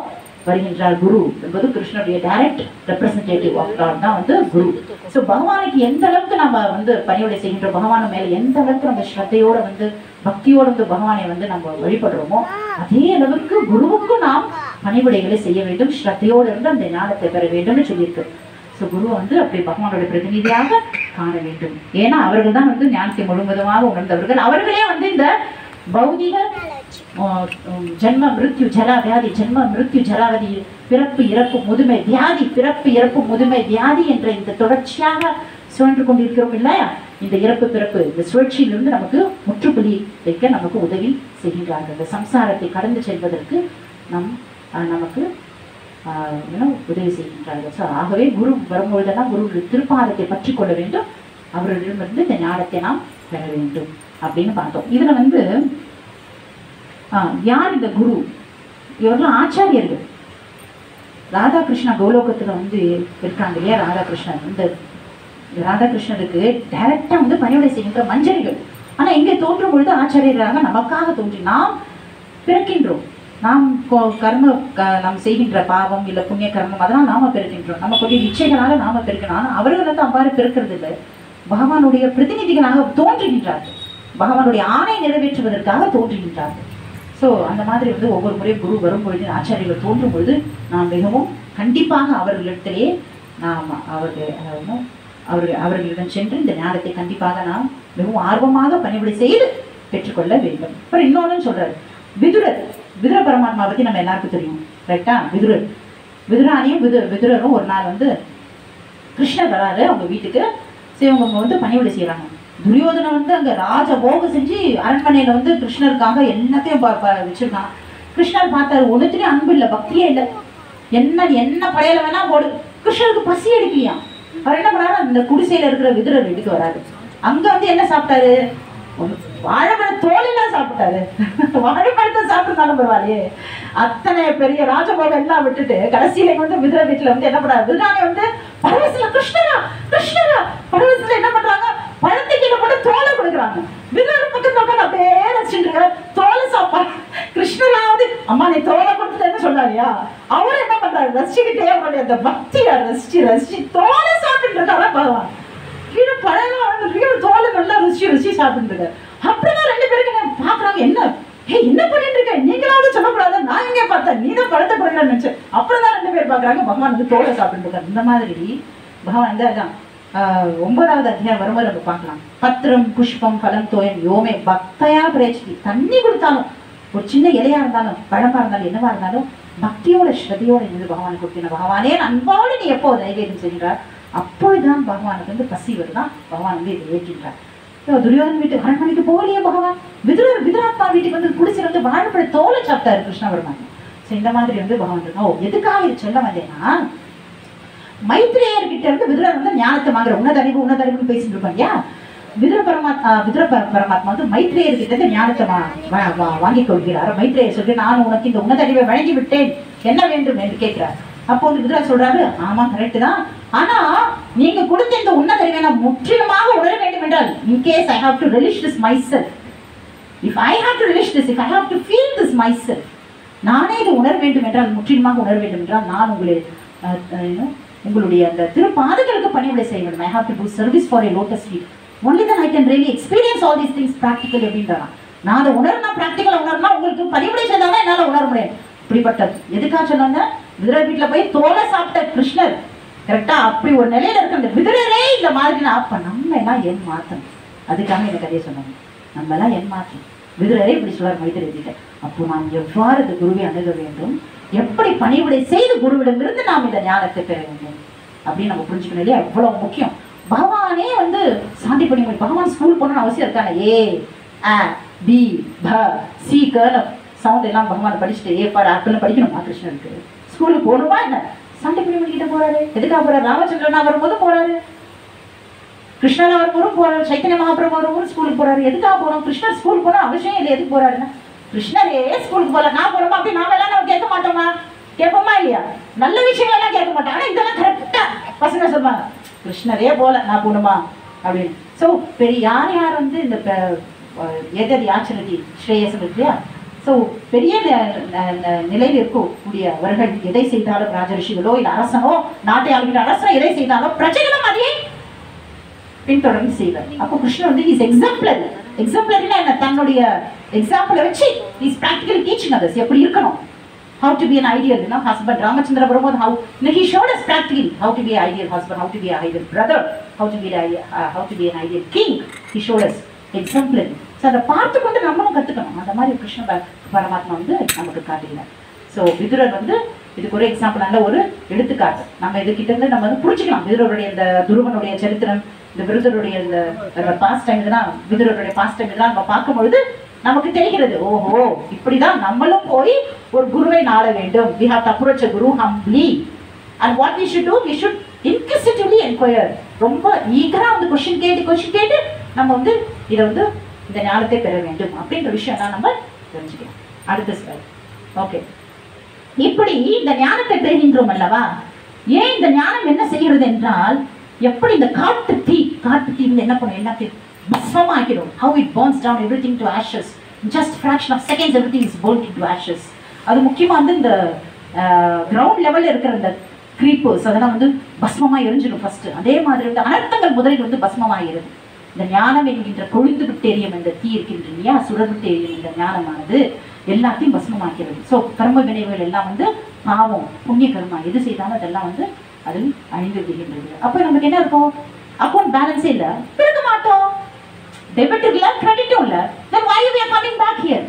வருகின்றார். குரு என்பது கிருஷ்ணருடைய டைரக்ட் ரெப்ரசன்டேட்டிவ் ஆஃப் காட் தான் வந்து குரு. ஸோ பகவானுக்கு எந்த அளவுக்கு நம்ம வந்து பணியோட செய்கின்ற, பகவான் மேல எந்த அளவுக்கு நம்ம ஸ்ரத்தையோட வந்து பக்தியோட வந்து பகவானை வந்து நம்ம வழிபடுறோமோ அதே அளவுக்கு குருவுக்கும் நாம் பணிவிடைகளை செய்ய வேண்டும், ஸ்ரத்தையோடு இருந்து அந்த ஞானத்தை பெற வேண்டும்னு சொல்லியிருக்கு. ஸோ குருவை வந்து அப்படி பகவானோட பிரதிநிதியாக காண வேண்டும். ஏன்னா அவர்கள் தான் வந்து ஞானத்தை முழுவதுமாக உணர்ந்தவர்கள். அவர்களே வந்து இந்த பௌதிக ஜென்ம மிருத்யு ஜரா வியாதி, ஜென்ம மிருத்யு ஜராவதி, பிறப்பு இறப்பு முதுமை வியாதி, பிறப்பு இறப்பு முதுமை வியாதி என்ற இந்த தொடர்ச்சியாக சுழன்று கொண்டிருக்கிறோம் இல்லையா, இந்த இறப்பு பிறப்பு இந்த சுழற்சியிலிருந்து நமக்கு முற்றுப்புள்ளி வைக்க நமக்கு உதவி செய்கின்றார்கள். இந்த சம்சாரத்தை கடந்து செல்வதற்கு நமக்கு உதவி செய்கின்றார்கள். ஸோ ஆகவே குரு வரும்பொழுதெல்லாம் குரு திருப்பாதத்தை பற்றி கொள்ள வேண்டும், அவர்களிடமிருந்து இந்த ஞானத்தை நாம் பெற வேண்டும் அப்படின்னு பார்த்தோம். இதுல வந்து யார் இந்த குரு? இவர்கள் ஆச்சாரியர்கள். ராதாகிருஷ்ணா கோலோகத்துல வந்து இருக்காங்க இல்லையா, ராதாகிருஷ்ணன் இந்த ராதாகிருஷ்ணருக்கு டைரக்டா வந்து பணிவிடை செய்கின்ற மஞ்சரிகள். ஆனா இங்கே தோன்றும் பொழுது ஆச்சாரியராக நமக்காக தோன்றி நாம் பிறக்கின்றோம். நாம் நாம் செய்கின்ற பாவம் இல்ல புண்ணிய கர்மம் அதெல்லாம் நாம பிறக்கின்றோம், நமக்குரிய இச்சைகளால நாம பிறக்கணும். ஆனா அவர்கள் வந்து அவ்வாறு பிறக்கிறது இல்லை, பகவானுடைய பிரதிநிதிகளாக தோன்றுகின்றார்கள், பகவானுடைய ஆணை நிறைவேற்றுவதற்காக தோன்றுகின்றார்கள். ஸோ அந்த மாதிரி வந்து ஒவ்வொரு முறையும் குரு வரும்பொழுது ஆச்சாரியர்கள் தோன்றும் பொழுது நாம் மிகவும் கண்டிப்பாக அவர்களிடத்திலே நாம் அவர்களிடம் சென்று இந்த ஞானத்தை கண்டிப்பாக நாம் மிகவும் ஆர்வமாக பணிவிடை செய்து பெற்றுக்கொள்ள வேண்டும். அப்புறம் இன்னொன்னு சொல்றாரு, விதுர பரமாத்மா பத்தி நம்ம எல்லாருக்கும் தெரியும் ரைட்டா. விதுராணியும் விதுரரும் ஒரு நாள் வந்து கிருஷ்ணர் வராரு அவங்க வீட்டுக்கு. சரி அவங்க வந்து பணிவிடை செய்யறாங்க. துரியோதனை வந்து அங்க ராஜபோகம் செஞ்சு அரண்மனையில வந்து கிருஷ்ணருக்காக எல்லாத்தையும் வச்சிருக்கான். கிருஷ்ணர் பார்த்தாரு, ஒன்றுத்துலயும் அன்பு இல்லை, பக்தியே இல்லை, என்ன படையில வேணா போடு. கிருஷ்ணருக்கு பசி எடுக்கலையா. அவர் என்ன பண்ணாரு, அந்த குடிசையில இருக்கிற விதுரர் வீட்டுக்கு வராரு. அங்க வந்து என்ன சாப்பிட்டாரு, வாழைப்பழ தோலெல்லாம் சாப்பிட்டாரு. வாழைப்பழத்தை சாப்பிட்டுனாலும் பரவாயில்லையே, அத்தனை பெரிய ராஜபோகம் எல்லாம் விட்டுட்டு கடைசியில வந்து விதுர வீட்டுல வந்து என்ன பண்றாரு, விதுராணி வந்து பரவசில கிருஷ்ணரா பரவசில என்ன பண்றாங்க, பழத்தைக்கிட்ட போட்டு தோலை கொடுக்குறாங்க. விதுரர் பக்கத்துல அப்படியே ரசிச்சுட்டு தோலை சாப்பா. கிருஷ்ணராவது அம்மா நீ தோலை கொடுத்துட்டேன்னு சொன்னாரியா, அவரு என்ன பண்றாரு, ரசிச்சுக்கிட்டே அவருடைய அந்த பக்தியை ரசிச்சு தோலை சாப்பிட்டு இருக்காரா பகவான். கீழே பழம் தோலை நல்லா ருசி சாப்பிட்டு இருக்காரு. அப்படிதான் ரெண்டு பேருக்கு பாக்குறாங்க, என்ன பண்ணிட்டு இருக்க, நீங்களாவது சொல்லக்கூடாது, நான் எங்க பார்த்தேன், நீ தான் பழத்தை கொடுக்கலான்னு நினைச்சேன். அப்புறம்தான் ரெண்டு பேர் பாக்குறாங்க பகவான் வந்து தோலை சாப்பிட்டு இருக்காரு. இந்த மாதிரி பகவான் வந்து அதான் 9வது அத்தியாயம் வரும்போது நம்ம பார்க்கலாம். பத்திரம் புஷ்பம் பலம் தோயம் யோமே பக்தையா பிரேச்சி. தண்ணி கொடுத்தாலும், ஒரு சின்ன இலையா இருந்தாலும் பழமா இருந்தாலும் என்னவா இருந்தாலும் பக்தியோட ஸ்ரத்தையோட இருந்து பகவானுக்கு கொடுத்தின. பகவானே அன்போடு நீ எப்போ நைவேத்தியம் செய்கின்றார், அப்பொழுதுதான் பகவானுக்கு வந்து பசி வருதான், பகவான் வந்து இதை ஏற்றின்றார். துரியோதன் வீட்டு அரண்மனைக்கு போகலையே பகவான், விதுராத்மா வீட்டுக்கு வந்து குடிச்சு வந்து வாழைப்பழ தோலை சாப்பிட்டாரு கிருஷ்ணவர்மன். ஸோ இந்த மாதிரி வந்து பகவான் இருக்கோம். எதுக்காக இது சொல்ல வந்தேன்னா, மைத்ரேயர்கிட்ட இருந்து விதுரர் வந்து ஞானத்தை வாங்குற உன்னதறிவுன்னு பேசிட்டு இருப்பாங்க இல்லையா. விதுர பரமாத்மா வந்து மைத்ரேயர்கிட்ட இருந்து ஞானத்தை வாங்கி கொள்கிறார். மைத்ரேயர் சொல்லி நான் உனக்கு இந்த உன்னதறிவை வழங்கி விட்டேன், என்ன வேண்டும் என்று கேட்கிறார். அப்போ வந்து விதுரர் சொல்றாரு, ஆமா கரெக்ட் தான், ஆனா நீங்க கொடுத்த இந்த உன்னதறிவை நான் முற்றிலுமாக உணர வேண்டும் என்றால், in case I have to relish this myself, if I have to relish this, if I have to feel this myself, நானே இதை உணர வேண்டும் என்றால், முற்றிலுமாக உணர வேண்டும் என்றால், நான் உங்களுடைய அந்த திருப்பாதங்களுக்கு பணிவிடை செய்ய வேண்டும். I have to do service for a lotus feet. Only then I can really experience all these things practically அப்படின்றான். நான் அதை உணர்னா ப்ராக்டிக்கலா உணர்னா உங்களுக்கு பணிவிடை செய்தாதான் என்னால உணர முடியும். இப்படிப்பட்டது எதுக்காக சொன்னாங்க, விதுரர் வீட்டுல போய் தோலை சாப்பிட்ட கிருஷ்ணர் கரெக்டா அப்படி ஒரு நிலையில இருக்க அந்த விதுரரே இந்த மாதிரினா அப்ப நம்ம எல்லாம் என் மாத்தணும். அதுக்காக எனக்கு கதையை சொன்னாங்க, நம்ம எல்லாம் என் மாற்றணும். விதுரரே இப்படி சொல்றார் மைத்திரேயர்கிட்ட. அப்போ நாம் எவ்வாறு இந்த குருவை அணுக வேண்டும், எப்படி பணிவிடை செய்து குருவிடமிருந்து நாம் இந்த ஞானத்தை பெற வேண்டும் அப்படின்னு நம்ம புரிஞ்சுக்கணும் இல்லையா. எவ்வளவு முக்கியம். பகவானே வந்து சாந்தி பண்ணி பகவான் ஸ்கூல் போகணும்னு அவசியம் இருக்காங்க. ஏ பி ப சி கர்ன சவுண்ட் எல்லாம் பகவான் படிச்சுட்டு ஏ பார் ஆப்பிள்னு படிக்கணுமா கிருஷ்ணருக்கு? ஸ்கூலுக்கு போகணுமா என்ன? சாந்தி பண்ணி கிட்ட போறாரு. எதுக்காக போறாரு? ராமச்சந்திரனா வரும்போது போறாரு, கிருஷ்ணனா வரும்போதும் போறாரு, சைத்தன்ய மகாபிரபு வரும்போது ஸ்கூலுக்கு போறாரு. எதுக்காக போறோம்? கிருஷ்ணர் ஸ்கூல் போனா அவசியம் இல்லை. எதுக்கு போறாருன்னா, கிருஷ்ணரே ஸ்கூலுக்கு போல நான் போறோமா அப்படி நாம எல்லாம் நம்ம கேட்க மாட்டோமா? கேட்போமா இல்லையா? நல்ல விஷயம் எல்லாம் கேட்க மாட்டோம். ஆனா இதெல்லாம் கரெக்டா பசங்க சொல்லுவாங்க, கிருஷ்ணரே போல நான் போகணுமா அப்படின்னு. ஸோ பெரிய யார் வந்து இந்த எது யாச்சனதி ஸ்ரேயசம் இருக்கு இல்லையா. ஸோ பெரிய நிலையில் இருக்கக்கூடியவர்கள் எதை செய்தாலும் ராஜரிஷிகளோ இல்லை அரசனோ, நாட்டை ஆளுகிற அரசனோ எதை செய்தாலும் பிரஜைகளும் அதையே பின்தொடர்ந்து செய்வார். அப்போ கிருஷ்ணன் வந்து இஸ் எக்ஸாம்பிளரி. எக்ஸாம்பிளரினா என்ன? தன்னுடைய எக்ஸாம்பிளை வச்சு இஸ் பிராக்டிகலி டீச்சிங் அதர்ஸ் எப்படி இருக்கணும். How to be an ideal, you know, husband. Ramachandra Prabhu, how, you know, he showed us practically how to be an ideal husband, how to be an ideal brother, how to be an ideal king. He showed us exemplary. So அதை பார்த்து கொண்டு நம்மளும் கற்றுக்கணும். அந்த மாதிரி கிருஷ்ண பரமாத்மா வந்து நமக்கு காட்டுகிறார். ஸோ விதுரர் வந்து இதுக்கு ஒரு எக்ஸாம்பிள், நல்ல ஒரு எடுத்துக்காட்டு. நம்ம இதுகிட்ட இருந்து நம்ம வந்து புரிஞ்சுக்கலாம். விதுரருடைய இந்த துருவனுடைய சரித்திரம், இந்த விருதருடைய இந்த பாஸ்ட் டைம் இதெல்லாம், விதுரருடைய பாஸ்ட் டைம் இதெல்லாம் நம்ம பார்க்கும்பொழுது நமக்கு தெரிகிறது, ஓஹோ இப்படிதான் நம்மளும் போய் ஒரு குருவை நாட வேண்டும். We have to approach a guru humbly. And what we should do, we should inquisitively inquire. ரொம்ப ஈகரா வந்து கொஸ்டின் கேட்டு நம்ம வந்து இதை வந்து இந்த ஞானத்தை பெற வேண்டும் அப்படின்ற விஷயம் தான் நம்ம தெரிஞ்சுக்கலாம். அடுத்த ஸ்லைட். ஓகே, இப்படி இந்த ஞானத்தை பெறுகின்றோம் அல்லவா. ஏன் இந்த ஞானம் என்ன செய்கிறது என்றால், எப்படி இந்த காட்டு தீ வந்து என்ன பண்ணும், எல்லாத்தையும் பஸ்மமாக்கிடும். How it burns down everything to ashes. In just fraction of seconds everything is burnt into ashes. அது முக்கியமா வந்து இந்த கிரவுண்ட் லெவல்ல இருக்கிற இந்த கிரீப்பர்ஸ் அதெல்லாம் வந்து பஸ்மமா எரிஞ்சிடும் ஃபர்ஸ்ட். அதே மாதிரி வந்து அனர்த்தங்கள் முதலில் வந்து பஸ்மமாகிறது. இந்த ஞானம் என்கின்ற கொழுந்து விட்டேரியம் என்ற தீ இருக்கின்ற இல்லையா, சுடர் விட்டேரியம் என்ற ஞானமானது எல்லாத்தையும் பஸ்மமாக்கிறது. ஸோ கர்ம வினைகள் எல்லாம் வந்து பாவம் புண்ணிய கர்மா எது செய்தாலும் அதெல்லாம் வந்து அது அழிந்து விடுகின்றது. அப்போ நமக்கு என்ன இருக்கும், அக்கௌண்ட் பேலன்ஸே இல்லை, பிறக்க மாட்டோம், டெபிட்டும் இல்லை கிரெடிட்டும் இல்லை. then why we are coming back here?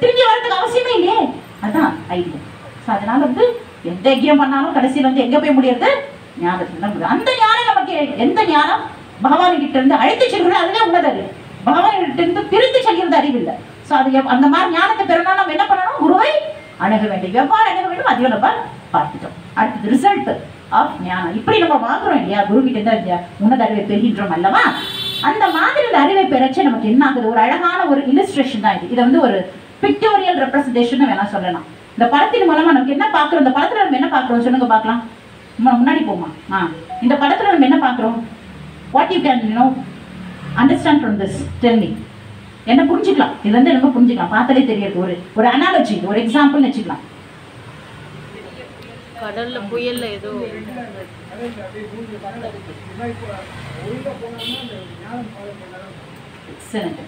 திரும்பி வரதுக்கு அவசியமே இல்லையே. அதான் ஐடியா. ஸோ அதனால வந்து எந்த யஜ்யம் பண்ணாலும் கடைசியில் வந்து எங்கே போய் முடியாது, ஞானத்துல தான் முடியும். அந்த ஞானம் நமக்கு எந்த ஞானம் பகவான் கிட்ட இருந்து அழைத்து செல்கிறது, அதுவே உன்னத அறிவு. பகவான் கிட்ட இருந்து பிரித்து செல்கிறது அறிவு இல்லை. ஸோ அது அந்த மாதிரி ஞானத்தை பெறணும் நம்ம என்ன பண்ணணும், குருவை அணுக வேண்டும். எவ்வாறு அணுக வேண்டும் அதையும் நம்ம பார்த்துட்டோம். அடுத்தது ரிசல்ட் ஆஃப் ஞானம். இப்படி நம்ம வாங்குறோம் இல்லையா, குரு கிட்ட இருந்து உன்னத அறிவை பெறுகின்றோம் அல்லவா. அந்த மாதிரி அறிவை பெறச்சு நமக்கு என்ன ஆகுது, ஒரு அழகான ஒரு இல்லஸ்ட்ரேஷன் தான் இது. இதை வந்து ஒரு பிக்டோரியல் ரெப்ரசன்டேஷன் வேணா சொல்லலாம். இந்த படத்தின் மூலமா நமக்கு என்ன பார்க்கிறோம், இந்த படத்துல நம்ம என்ன பார்க்கிறோம் சொல்லுங்க பார்க்கலாம். முன்னாடி போமா. இந்த படத்துல நம்ம என்ன பார்க்கிறோம், what you can you know understand from this, tell me. என்ன புரிஞ்சுக்கலாம், இது வந்து நம்ம புரிஞ்சுக்கலாம், பார்த்தாலே தெரியாது. ஒரு அனாலஜி, ஒரு எக்ஸாம்பிள் வச்சுக்கலாம். கடல்ல புயல்ல ஏதோ எக்ஸலண்ட்.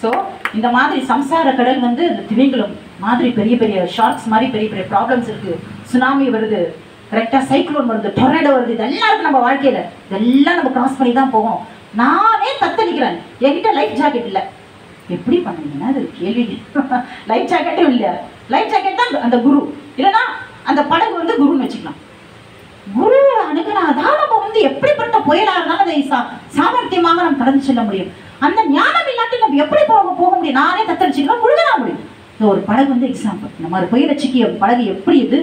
ஸோ இந்த மாதிரி சம்சார கடல் வந்து திமிங்கலம் மாதிரி பெரிய பெரிய ஷார்க்ஸ் மாதிரி பெரிய பெரிய ப்ராப்ளம்ஸ் இருக்கு. சுனாமி வருது, கரெக்டாக சைக்ளோன் வருது, டொர்னேடோ வருது, இதெல்லாம் இருக்கு நம்ம வாழ்க்கையில். இதெல்லாம் நம்ம கிராஸ் பண்ணி தான் போவோம். நானே தத்தளிக்கிறேன், என்கிட்ட லைஃப் ஜாக்கெட் இல்லை. எப்படி பண்ணுவீங்கன்னா அது கேள்வி. லைஃப் ஜாக்கெட்டும் இல்லை. லைஃப் ஜாக்கெட் தான் அந்த குரு, இல்லைன்னா அந்த படகு வந்து குருன்னு வச்சுக்கலாம். குரு அணுகுனாதான் நம்ம வந்து எப்படிப்பட்ட புயலா இருந்தாலும் அதை சாமர்த்தியமாக நம்ம கடந்து செல்ல முடியும். அந்த ஞானம் இல்லாட்டி நம்ம எப்படி போக முடியும், நானே தத்தளிச்சுக்கலாம், முழுகதான் முடியும். ஒரு படகு வந்து எக்ஸாம்பிள். இந்த மாதிரி புயலை சிக்கிய படகு எப்படி இது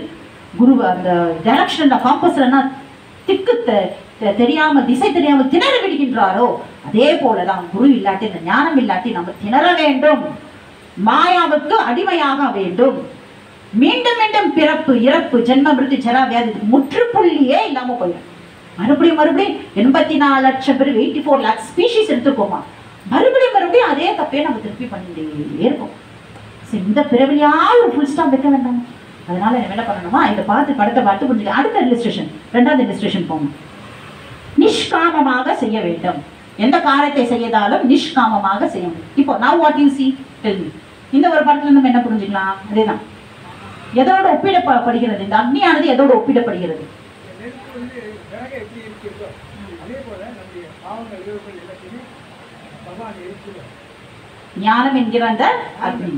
குரு அந்த டைரக்ஷன்ல காம்பஸ்லன்னா திக்கு தெரியாம திசை தெரியாம திணற விடுகின்றாரோ, அதே போலதான் குரு இல்லாட்டி இந்த ஞானம் இல்லாட்டி நம்ம திணற வேண்டும், மாயாவுக்கு அடிமையாக வேண்டும். மீண்டும் மீண்டும் பிறப்பு இறப்பு ஜென்ம மிருத்தி ஜரா வியாதி முற்றுப்புள்ளியே இல்லாம போயிடும். மறுபடியும் 84 லட்சம் பேர் 84 lakh ஸ்பீஷிஸ் எடுத்துக்கோமா, மறுபடியும் அதே தப்பே நம்ம திருப்பி பண்ணிட்டே இருக்கும். இந்த பிறவிலையாவது ஒரு ஃபுல் ஸ்டாப் வைக்க வேண்டாம். அதனால என்ன பண்ணணுமா, இந்த படத்தை பார்த்து புரிஞ்சுக்க. அடுத்த இல்லஸ்ட்ரேஷன், ரெண்டாவது இல்லஸ்ட்ரேஷன் போகணும். நிஷ்காமமாக செய்ய வேண்டும். எந்த காரியத்தை செய்யதாலும் நிஷ்காமமாக செய்ய முடியும். இப்போ நான் what you see tell me. இந்த ஒரு படத்துல நம்ம என்ன புரிஞ்சுக்கலாம், அதேதான். எதோட ஒப்பிடப்படுகிறது இந்த அக்னியானது, எதோட ஒப்பிடப்படுகிறது? ஞானம் என்கிற அந்த அக்னி,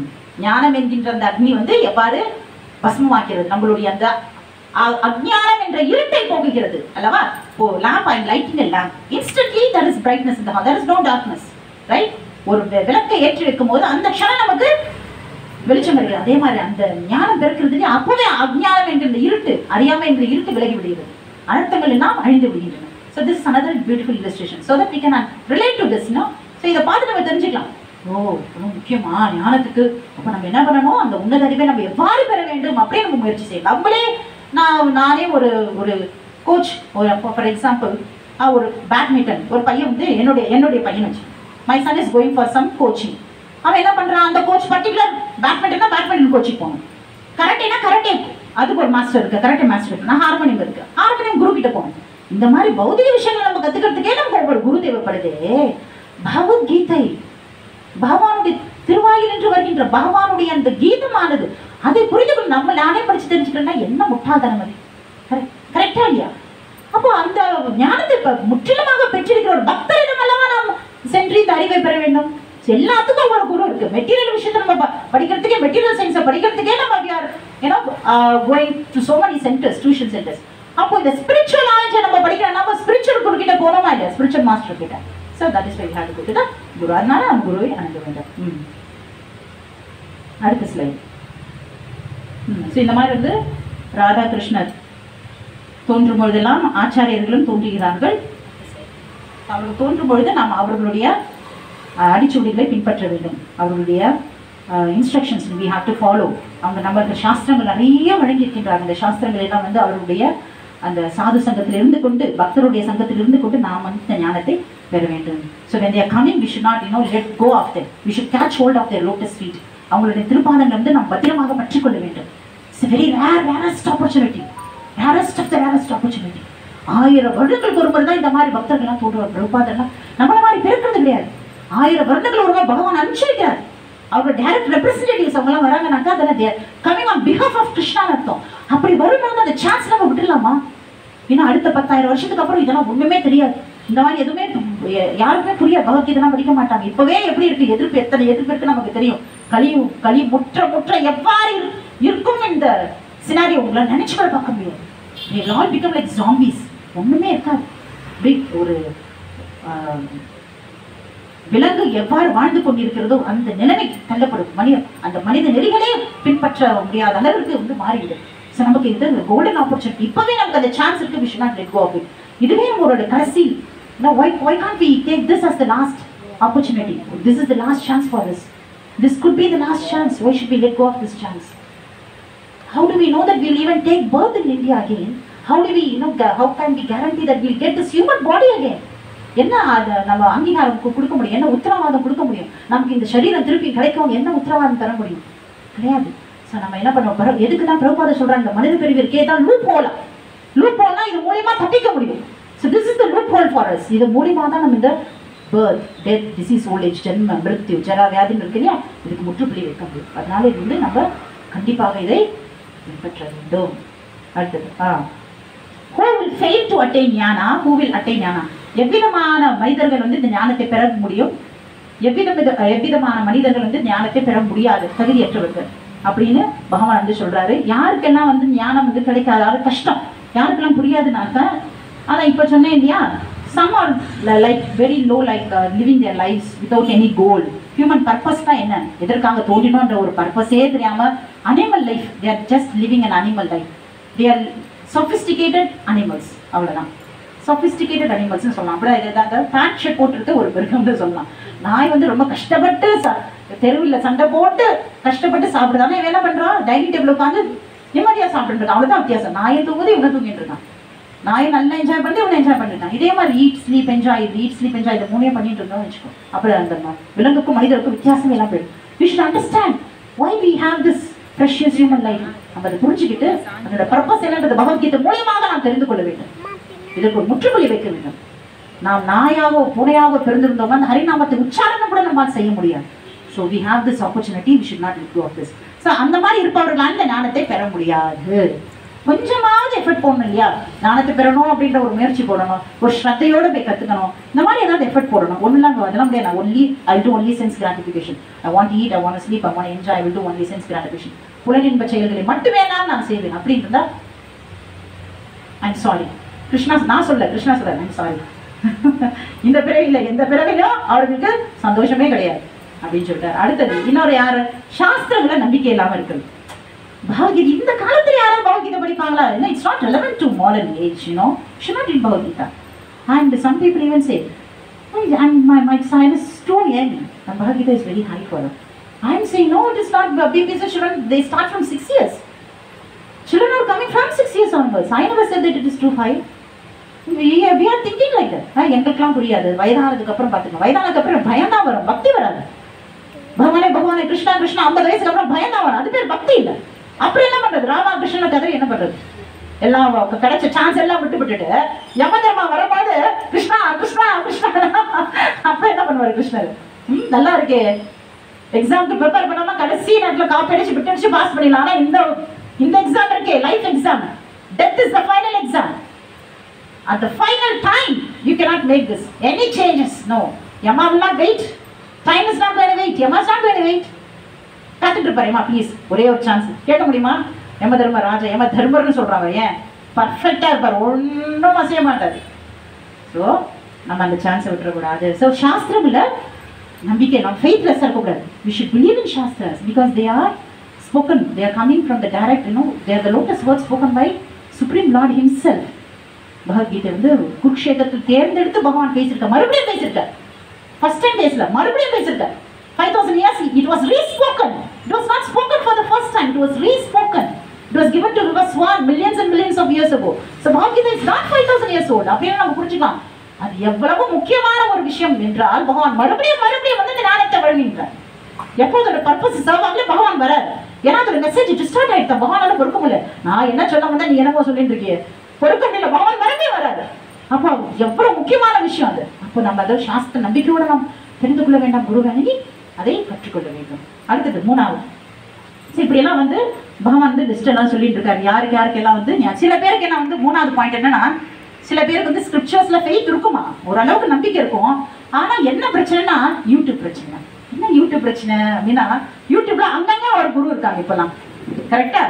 ஞானம் என்கின்ற அந்த அக்னி வந்து எவ்வாறு பஸ்மமாக்கிறது, நம்மளுடைய அந்த அஜ்ஞானம் என்ற இருட்டை போக்குகிறது அல்லவா. lamp and lighting a lamp, instantly there is brightness in the house, there is no darkness, right? ஒரு விளக்கை ஏற்றி வைக்கும் போது அந்த க்ஷணம் நமக்கு வெளிச்சம் வருகிறது. அதே மாதிரி அந்த ஞானம் பிறக்கிறது, அப்போவே அஜ்ஞானம் என்கிற இருட்டு, அறியாமை என்ற இருட்டு விலகி விடுகிறது, அனர்த்தங்கள் எல்லாம் அழிந்து விடுகின்றன. So this is another beautiful illustration so that we can relate to this, no? So இதை பார்த்து நம்ம தெரிஞ்சுக்கலாம். ரொம்ப முக்கியமா ஞானத்துக்கு அப்போ நம்ம என்ன பண்ணணும், அந்த உன்னத அறிவை நம்ம எவ்வாறு பெற வேண்டும் அப்படியே நம்ம முயற்சி செய்யலாம். நம்மளே நானே ஒரு கோச், ஃபார் எக்ஸாம்பிள் ஒரு பேட்மிண்டன் ஒரு பையன் வந்து என்னுடைய பையன் வச்சு my son is going for some coaching. அவன் என்ன பண்றான், அந்த கோச் பர்டிகுலர் பேட்மிண்டன்னா பேட்மிண்டன் கோச்சிங் போகணும், கராட்டேனா கராட்டே, அதுக்கு ஒரு மாஸ்டர் இருக்கு, கராட்டே மாஸ்டர் இருக்கு, நான் ஹார்மோனியம் இருக்கு, ஹார்மோனியம் குரு கிட்ட போகணும். இந்த மாதிரி பௌதிக விஷயங்கள் நம்ம கத்துக்கிறதுக்கே நமக்கு ஒரு குரு தேவைப்படுது. பகவத்கீதை பகவானுடைய திருவாயில் என்று வருகின்ற பகவானுடைய அந்த கீதமானது, அதை புரிந்து கொண்டு நம்ம நானே படிச்சு தெரிஞ்சுக்கிறேன்னா என்ன முட்டாள்தனம் அது. கரெக்டா இல்லையா? அப்போ அந்த ஞானத்தை முற்றிலுமாக பெற்றிருக்கிற ஒரு பக்தரிடம் அல்லவா நாம் சென்று இந்த அறிவை பெற வேண்டும். எல்லாத்துக்கும் ஒரு குரு இருக்கு. மெட்டீரியல் விஷயத்தை நம்ம படிக்கிறதுக்கே, மெட்டீரியல் சயின்ஸை படிக்கிறதுக்கே நம்ம going to so many centres, tuition centres. அப்போ இந்த ஸ்பிரிச்சுவல் நாலேஜை நம்ம படிக்கிறோம், நம்ம ஸ்பிரிச்சுவல் குரு கிட்ட போனோமா இல்லையா, ஸ்பிரிச்சுவல் மாஸ்டர் கிட்ட. So that is why we have to go to the guru. அதனால நம்ம குருவை அணுக வேண்டும். அடுத்த ஸ்லைட். ஸோ இந்த மாதிரி வந்து ராதாகிருஷ்ணர் தோன்றும் பொழுதெல்லாம் ஆச்சாரியர்களும் தோன்றுகிறார்கள். அவர்கள் தோன்றும் பொழுது நாம் அவர்களுடைய அடிச்சுவடிகளை பின்பற்ற வேண்டும். அவர்களுடைய instructions we have to follow. அவங்க நம்மளுக்கு சாஸ்திரங்கள் நிறைய வழங்கியிருக்கின்றாங்க. அந்த சாஸ்திரங்கள் எல்லாம் வந்து அவருடைய அந்த சாது சங்கத்தில் இருந்து கொண்டு, பக்தருடைய சங்கத்தில் இருந்து கொண்டு நாம் வந்து இந்த ஞானத்தை பெற வேண்டும். So when they are coming, we should not let go of them. We should catch hold of their lotus feet. அவங்களுடைய திருப்பாதங்கள் வந்து நாம் பத்திரமாக பற்றிக்கொள்ள வேண்டும். It's a very rarest opportunity. Rarest of the rarest opportunity. 1000 வருடங்களுக்கு ஒரு முறை தான் இந்த மாதிரி பக்தர்கள்லாம் தோன்றுவார். பிரபுபாதெல்லாம் நம்மள மாதிரி பிறக்கிறது கிடையாது. 1000 வருடங்கள் ஒரு முறை பகவான் அனுப்பிச்சிருக்கிறார். அவரோட டைரக்ட் ரெப்ரஸன்டேட்டிவ்ஸ் அவங்கலாம் வராங்கன்னாக்கா அதெல்லாம் கமிங் ஆன் பிஹாஃப் ஆஃப் கிருஷ்ணான்னு அர்த்தம். அப்படி வரும்போது அந்த சான்ஸ் நம்ம விட்டுடலாமா? ஏன்னா அடுத்த 10,000 வருஷத்துக்கு அப்புறம் இதெல்லாம் ஒண்ணுமே தெரியாது. இந்த மாதிரி எதுவுமே யாருக்குமே புரியாது. பகவத்கீதெல்லாம் படிக்க மாட்டாங்க. இப்பவே எப்படி இருக்கு எதிர்ப்பு, எத்தனை எதிர்ப்பு இருக்கு நமக்கு தெரியும். களி முற்ற எவ்வாறு இருக்கும் இந்த சினாரியோ உங்களை நினைச்சு கூட பார்க்க முடியாது. they will all become like zombies. ஒண்ணுமே இருக்காது. ஒரு விலங்கு எவ்வாறு வாழ்ந்து கொண்டிருக்கிறதோ அந்த நிலைமைக்கு தள்ளப்படும் மனிதன். அந்த மனித நெறிகளே பின்பற்ற முடியாத அளவிற்கு வந்து மாறிவிடும். ஸோ நமக்கு இது கோல்டன் ஆப்பர்ச்சுனிட்டி. இப்பவே நமக்கு அந்த சான்ஸ் இருக்கு. we should not let go of it. இதுவே நம்மளோட கடைசி. why can't we take this as the last opportunity? This is the last chance for us. This could be the last chance. Why should we let go of this chance? How do we know that we'll even take birth in India again? How do we, how can we guarantee that we'll get this human body again? என்ன நம்ம அங்கீகாரம் கொடுக்க முடியும்? என்ன உத்தரவாதம் கொடுக்க முடியும்? நமக்கு இந்த சரீரம் திருப்பி கிடைக்கும் என்ன உத்தரவாதம் தர முடியும்? கிடையாது. ஸோ நம்ம என்ன பண்ணுவோம்? எதுக்கு தான் பிரபுபாத சொல்றாங்க, இந்த மனித பிரிவிற்கே தான் லூப் ஹோல். லூப் ஹோல்னா இது மூலியமா தப்பிக்க முடியும். So this is the loop whole for us. இது மூலியமா தான் நம்ம இந்த birth, death, disease, old age, ஜென்ம, மிருத்யு, ஜரா, வியாதின்னு இருக்கு இல்லையா, இதுக்கு முற்றுப்புள்ளி வைக்க முடியும். அதனால இது வந்து நம்ம கண்டிப்பாக இதை பின்பற்ற வேண்டும். அடுத்தது who will fail to attain Gnana, who will attain ஞானா? எவ்விதமான மனிதர்கள் வந்து இந்த ஞானத்தை பெற முடியும், எவ்விதமான மனிதர்கள் வந்து ஞானத்தை பெற முடியாது, தகுதியற்றவர்கள் அப்படின்னு பகவான் வந்து சொல்றாரு. யாருக்கெல்லாம் வந்து ஞானம் வந்து கிடைக்காது, அது கஷ்டம், யாருக்கெல்லாம் புரியாதுனாக்கா, அதான் இப்ப சொன்னேன் இல்லையா, some are like very low, like living their lives without any goal. Human purpose தான் என்ன, எதற்காக தோன்றினோன்ற ஒரு பர்பஸே தெரியாம animal life, they are just living an animal life. They are sophisticated animals. அவ்வளவுதான் sophisticated animals னு சொல்லலாம். அப்படியே ஏதாவது ஃபேட் ஷர்ட் போட்டுட்டு ஒரு மிருகம்னு சொல்லலாம். நாய் வந்து ரொம்ப கஷ்டப்பட்டு தெருவில் சண்டை போட்டு கஷ்டப்பட்டு சாப்பிடுதானே, இவன் என்ன பண்றான், டைனிங் டேபிள் உட்காந்து நிம்மதியா சாப்பிட்டு இருக்கான். அவ்வளவுதான் வித்தியாசம். நாயை தூங்குது, இவனை தூங்கிட்டு இருக்கான். நாயை நல்லா என்ஜாய் பண்ணி இவனை என்ஜாய் பண்ணிட்டான். இதே மாதிரி ஈட் ஸ்லீப் என்ஜாய் இதை மூணையே பண்ணிட்டு இருந்தோம் வச்சுக்கோ. அப்புறம் அந்த விலங்குக்கும் மனிதருக்கும் வித்தியாசம் எல்லாம் போயிடும். We should understand why we have this precious human life. நம்ம அதை புரிஞ்சுக்கிட்டு அதோட பர்பஸ் என்னன்றது பகவத்கீதை மூலமாக நாம் தெரிந்து கொள்ள வேண்டும். இதற்கு ஒரு முற்றுப்புள்ளி வைக்க வேண்டும். நாம் நாயாவோ பூனையாவோ பிறந்திருந்தோம், அந்த ஹரிநாமத்தை உச்சாரணம் கூட நம்மால் செய்ய முடியாது. So we have this opportunity, we should not let go of this. So அந்த மாதிரி இருப்பவர்களால் இந்த ஞானத்தை பெற முடியாது. கொஞ்சமாவது எஃபர்ட் போடணும் இல்லையா, ஞானத்தை பெறணும் அப்படின்ற ஒரு முயற்சி போடணும், ஒரு ஸ்ரத்தையோட போய் கற்றுக்கணும், இந்த மாதிரி ஏதாவது எஃபர்ட் போடணும். ஒன்றுலாம் அதெல்லாம் முடியாது. I will do only sense gratification. I want to eat, I want to sleep, I want to enjoy, I will do only sense gratification. புலனின்ப செயல்களை மட்டுமே நான் செய்வேன் அப்படின்னு இருந்தா ஐம் சாரி. கிருஷ்ணா நான் சொல்ல, கிருஷ்ணா சொல்ல ஐம் சாரி. இந்த பிறவில எந்த பிறவிலும் அவர்களுக்கு சந்தோஷமே கிடையாது அப்படின்னு சொல்லிட்டார். அடுத்தது இன்னொரு யாரு, சாஸ்திரங்களை நம்பிக்கை இல்லாம இருக்குது. பகவத்கீதை இந்த காலத்துல யாரும் Bhagavad Gita படிப்பாங்களா? It's not relevant to modern age, should not read Bhagavad Gita. And some people even say, my child is too young and Bhagavad Gita is very high for them. I am saying no, it is not. Babies and children, they start from 6 years. Children are coming from 6 years onwards. I never said that it is too high. we are thinking like that. எங்களுக்கெல்லாம் புரியாது. வயதானதுக்கு அப்புறம் பார்த்துக்கணும். வயதானதுக்கு அப்புறம் பயம் தான் வரும், பக்தி வராது. பகவானே பகவானே கிருஷ்ணா கிருஷ்ணா 50 வயசுக்கு அப்புறம் பயம் தான் வரும், அது பேர் பக்தி இல்லை. அப்புறம் என்ன பண்றது? ராமா கிருஷ்ணன் கதை என்ன பண்றது? எல்லாம் கிடைச்ச சான்ஸ் எல்லாம் விட்டுட்டு யமதர்மா வரும்போது கிருஷ்ணா கிருஷ்ணா கிருஷ்ணா அப்ப என்ன பண்ணுவாரு கிருஷ்ணர்? நல்லா இருக்கே, எக்ஸாமுக்கு ப்ரிப்பேர் பண்ணாம கடைசி நேரத்தில் காப்பி அடிச்சு விட்டு அடிச்சு பாஸ் பண்ணிடலாம். ஆனா இந்த எக்ஸாம் இருக்கே, life exam, death is the final exam. At the final time, you cannot make this. Any changes, no. Yama will not wait. Time is not going to wait. Yama is not going to wait. காத்துட்டு இருப்பாருமா, ப்ளீஸ் ஒரே ஒரு சான்ஸ் கேட்க முடியுமா? யம தர்ம ராஜா, யம தர்மர்னு சொல்றாங்க. ஏன்? பர்ஃபெக்டா இருப்பார், ஒன்றும் அசைய மாட்டாரு. ஸோ நம்ம அந்த சான்ஸை விட்டுறக்கூடாது. ஸோ சாஸ்திரம்ல நம்பிக்கை, நம்ம ஃபெய்த்லெஸ்ஸாக இருக்கக்கூடாது. We should believe in Shastras because they are spoken. They are coming from the direct, they are the lotus words spoken by Supreme Lord himself. Bhagavad Gita வந்து குருக்ஷேத்திரத்தில் தேர்ந்தெடுத்து பகவான் பேசியிருக்கார், மறுபடியும் பேசியிருக்கார். ஃபர்ஸ்ட் டைம் பேசல, மறுபடியும் பேசியிருக்கார். 5000 years it was re-spoken. It was not spoken for the first time, it was re-spoken. It was given to River Swan millions and millions of years ago. So Bhagavad is not 5000 years old. அப்படின்னு நம்ம புரிஞ்சுக்கலாம். அது எவ்வளவு முக்கியமான ஒரு விஷயம் என்றால் பகவான் மறுபடியும் மறுபடியும் வந்து இந்த ஞானத்தை வழங்குகிறார். எப்போது அந்த பர்பஸ் சர்வ் ஆகல பகவான் வராது. ஏன்னா அதோட மெசேஜ் டிஸ்டார்ட் ஆயிடுச்சு. பகவானால பொறுக்க முடியல. நான் என்ன சொல்ல வந்தா நீ என்னமோ சொல்லிட்டு இருக்கியே, பொறுக்க முடியல. பகவான் மறுபடியும் வராது. அப்போ எவ்வளவு முக்கியமான விஷயம் அது. அப்போ நம்ம அதை சாஸ்திர நம்பிக்கையோட நாம் தெரிந்து கொள்ள வேண்டாம். குருவை அணுகி அதை கற்றுக்கொள்ள வேண்டும். அடுத்தது மூணாவது, இப்படியெல்லாம் வந்து பகவான் வந்து லிஸ்ட் எல்லாம் சொல்லிட்டு இருக்காரு. யாருக்கெல்லாம் வந்து சில பேருக்கு என்ன வந்து மூணாவது பாயிண்ட் என்னன்னா, சில பேருக்கு வந்து ஸ்கிரிப்சர்ஸ்ல ஃபெய்த் இருக்குமா, ஓரளவுக்கு நம்பிக்கை இருக்கும். ஆனா என்ன பிரச்சனைனா யூடியூப் பிரச்சனை. என்ன யூடியூப் பிரச்சனை அப்படின்னா, யூடியூப்ல அங்கங்க ஒரு குரு இருக்காங்க இப்பெல்லாம். கரெக்டா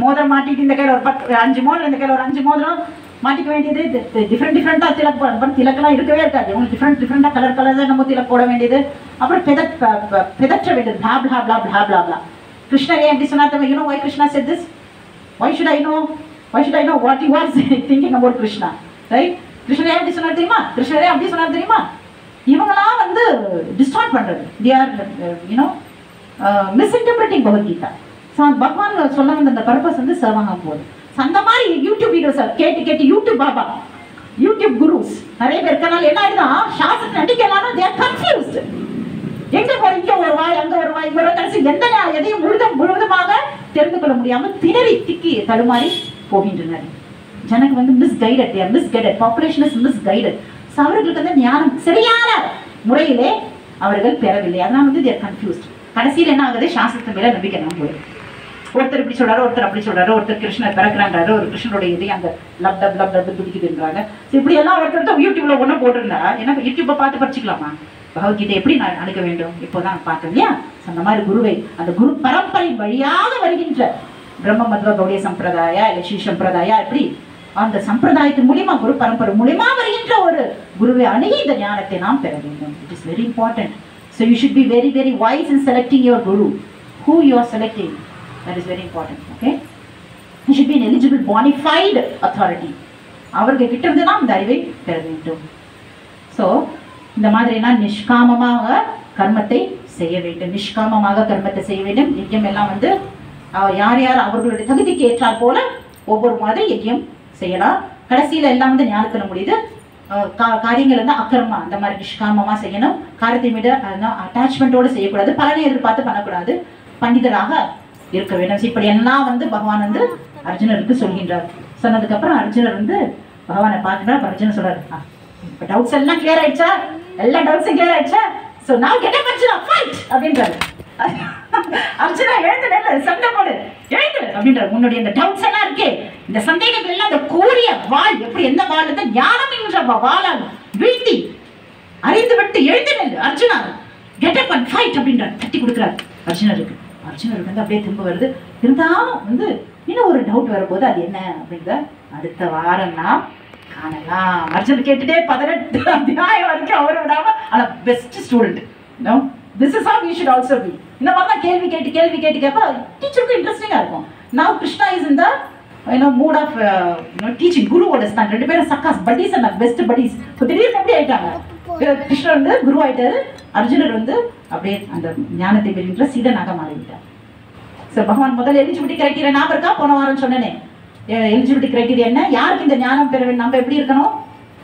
மோதிரம் மாட்டிட்டு இந்த கையில ஒரு 5 மோதிரம், இந்த கையில ஒரு 5 மோதிரம் மாட்டிக்க வேண்டியது. டிஃப்ரெண்டா திலக் போட, திலக்கெல்லாம் இருக்கவே இருக்காது. உங்களுக்கு டிஃப்ரெண்டா கலர் தான் நம்ம திலக் போட வேண்டியது. அப்புறம் பிதற்ற வேண்டியது. blah blah blah blah blah blah. கிருஷ்ணர் ஏன் எப்படி சொன்னார்? You know why Krishna said this? Why should I know what he was thinking about Krishna? Right? கிருஷ்ணர் ஏன் எப்படி சொன்னார் தெரியுமா? கிருஷ்ணர் ஏன் அப்படி சொன்னார் தெரியுமா? இவங்களாம் வந்து டிஸ்டார்ட் பண்றது. they are misinterpreting Bhagavad Gita. பகவான் சொல்ல வந்த அந்த பர்பஸ் வந்து சர்வாக போகுது. அந்த மாதிரி யூடியூப் வீடியோஸ் கேட்டு யூடியூப் பாபா, யூடியூப் குருஸ் நிறைய பேர் இருக்கனால என்ன ஆயிடுதா, சாஸ்திரத்தை நம்பிக்கையிலான they are confused. எங்க போற, இங்க ஒரு வாய் அங்க ஒரு வாய், இவர கடைசி எதையும் முழுவதுமாக தெரிந்து கொள்ள முடியாம திணறி திக்கி தடுமாறி போகின்றனர். ஜனக்கு வந்து misguided, they are misguided, population is misguided. அவர்களுக்கு வந்து ஞானம் சரியான முறையிலே அவர்கள் பெறவில்லை. அதனால வந்து they are confused. கடைசியில் என்ன ஆகுது, சாஸ்திரத்தின் மேல நம்பிக்கை நம்ம போயிடும். ஒருத்தர் இப்படி சொல்றாரு, ஒருத்தர் அப்படி சொல்றாரு, ஒருத்தர் கிருஷ்ணர் பிறக்கிறாங்கிறாரு, ஒரு கிருஷ்ணனுடைய இது அங்க லப் டப் துடிக்குதுன்றாங்க. இப்படி எல்லாம் ஒருத்தர் யூடியூப்ல ஒண்ணு போட்டிருந்தா என்ன, யூடியூப்பை பார்த்து படிச்சுக்கலாமா? பகவத்கீதை எப்படி அணுக வேண்டும் இப்போதான் பார்த்தோம் இல்லையா? அந்த மாதிரி குருவை, அந்த குரு பரம்பரை வழியாக வருகின்ற பிரம்ம மத்வ கௌடிய சம்பிரதாயா இல்லை ஸ்ரீ சம்பிரதாயா, எப்படி அந்த சம்பிரதாயத்தின் மூலியமா குரு பரம்பரை மூலியமா வருகின்ற ஒரு குருவை அணுகி இந்த ஞானத்தை நாம் பெற வேண்டும். It is very important. So you should be very very wise in selecting your guru. Who you are selecting, that is very important. Okay, you should be an eligible bona fide authority. அவர்கள் கிட்ட இருந்து நாம் இந்த அறிவை பெற வேண்டும். ஸோ இந்த மாதிரினா நிஷ்காமமாக கர்மத்தை செய்ய வேண்டும். நிஷ்காமமாக கர்மத்தை செய்ய வேண்டும். யஜ்யம் எல்லாம் வந்து யார் யார் அவர்களுடைய தகுதிக்கு ஏற்றால் போல ஒவ்வொரு மாதிரி யஜ்யம் செய்யலாம். கடைசியில எல்லாம் வந்து ஞானத்தில் முடியுது. காரியங்கள் வந்து அக்கர்மா, அந்த மாதிரி நிஷ்காமமா செய்யணும். காரியத்தை விட அட்டாச்மெண்டோடு செய்யக்கூடாது. பலனை எதிர்பார்த்து பண்ணக்கூடாது. பண்டிதராக இருக்க வேண்டும். இப்படி எல்லாம் வந்து பகவான் வந்து அர்ஜுனருக்கு சொல்கின்றார். சொன்னதுக்கு அப்புறம் அர்ஜுனர் வந்து பகவானை பார்க்கிறார். அர்ஜுனர் சொல்றாரு, இப்ப டவுட்ஸ் எல்லாம் கிளியர் ஆயிடுச்சா? எல்லா டவுட்ஸும் கிளியர் ஆயிடுச்சா? சோ நாவ் கெட் அப் அர்ஜுனா, ஃபைட் அப்படின்றாரு. அர்ஜுனா எழுந்து நெல்ல, சண்டை போடு, எழுந்து அப்படின்றாரு. உன்னுடைய இந்த டவுட்ஸ் எல்லாம் இருக்கே, இந்த சந்தேகங்கள் எல்லாம், இந்த கூரிய வாள் எப்படி, எந்த வாள் வந்து ஞானம் என்ற வாளால் வீழ்த்தி அறிந்து விட்டு எழுந்து நெல் Arjuna, get up and fight அப்படின்றாரு. தட்டி கொடுக்குறாரு அர்ஜுனருக்கு. அர்ஜுனருக்கு வந்து அப்படியே திரும்ப வருது. இருந்தாலும் வந்து இன்னும் ஒரு டவுட் வரும்போது அது என்ன அப்படிங்கிற அடுத்த வாரம் நாம் காணலாம். அர்ஜுன் கேட்டுட்டே 18 அத்தியாயம் வரைக்கும் அவரை விடாம, ஆனா best student. No, this is how we should also be. இந்த மாதிரி தான் கேள்வி கேட்டு கேட்ப டீச்சருக்கு இன்ட்ரெஸ்டிங்கா இருக்கும். Now Krishna is in the mood of teaching. குருவோட ஸ்தான். ரெண்டு பேரும் சக்காஸ், buddies and best buddies. திடீர்னு எப்படி ஆயிட்டாங்க? கிருஷ்ணர் வந்து குரு ஆயிட்டாரு. அர்ஜுனர் வந்து அப்படியே அந்த ஞானத்தை பெறுகின்ற சீடனாக மாறிவிட்டார். ஸோ பகவான் முதல் எலிஜிபிலிட்டி கிரைட்டீரியா ஞாபகம் இருக்கா? போன வாரம் சொன்னேனே, எலிஜிபிலிட்டி கிரைட்டீரியா என்ன? யாருக்கு இந்த ஞானம் பெற வேண்டும்? நம்ம எப்படி இருக்கணும்?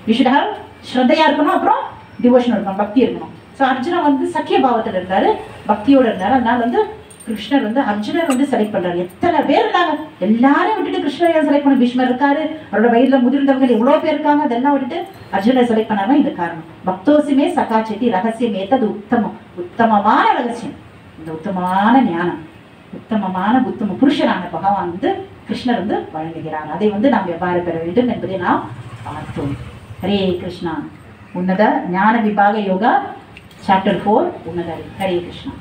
யூ ஷுட் ஹேவ் ஸ்ரத்தையா இருக்கணும், அப்புறம் டிவோஷன் இருக்கணும், பக்தி இருக்கணும். ஸோ அர்ஜுனன் வந்து சக்கிய பாவத்தில் இருந்தாரு, பக்தியோட இருந்தாரு. அதனால வந்து கிருஷ்ணர் வந்து அர்ஜுனர் வந்து செலக்ட் பண்றாரு. எத்தனை பேர் இருந்தாங்க, எல்லாரையும் விட்டுட்டு கிருஷ்ணரை செலக்ட் பண்ண. பீஷ்மர் இருக்காரு, அவரோட வயதுல முதிர்ந்தவங்க எவ்வளவு பேர் இருக்காங்க, அதெல்லாம் விட்டுட்டு அர்ஜுனரை செலக்ட் பண்ணாதான் இந்த காரணம். பக்தோசிமே சகாச்செட்டி ரகசியம் ஏத்தது உத்தமம். உத்தமமான ரகசியம், இந்த உத்தமமான ஞானம், உத்தமமான உத்தம புருஷனான பகவான் வந்து கிருஷ்ணர் வந்து வழங்குகிறார். அதை வந்து நாம் எவ்வாறு பெற வேண்டும் என்பதை நாம் பார்த்தோம். ஹரே கிருஷ்ணா. உன்னத ஞான விபாக யோகா சாப்டர் 4 உன்னத. ஹரே கிருஷ்ணா.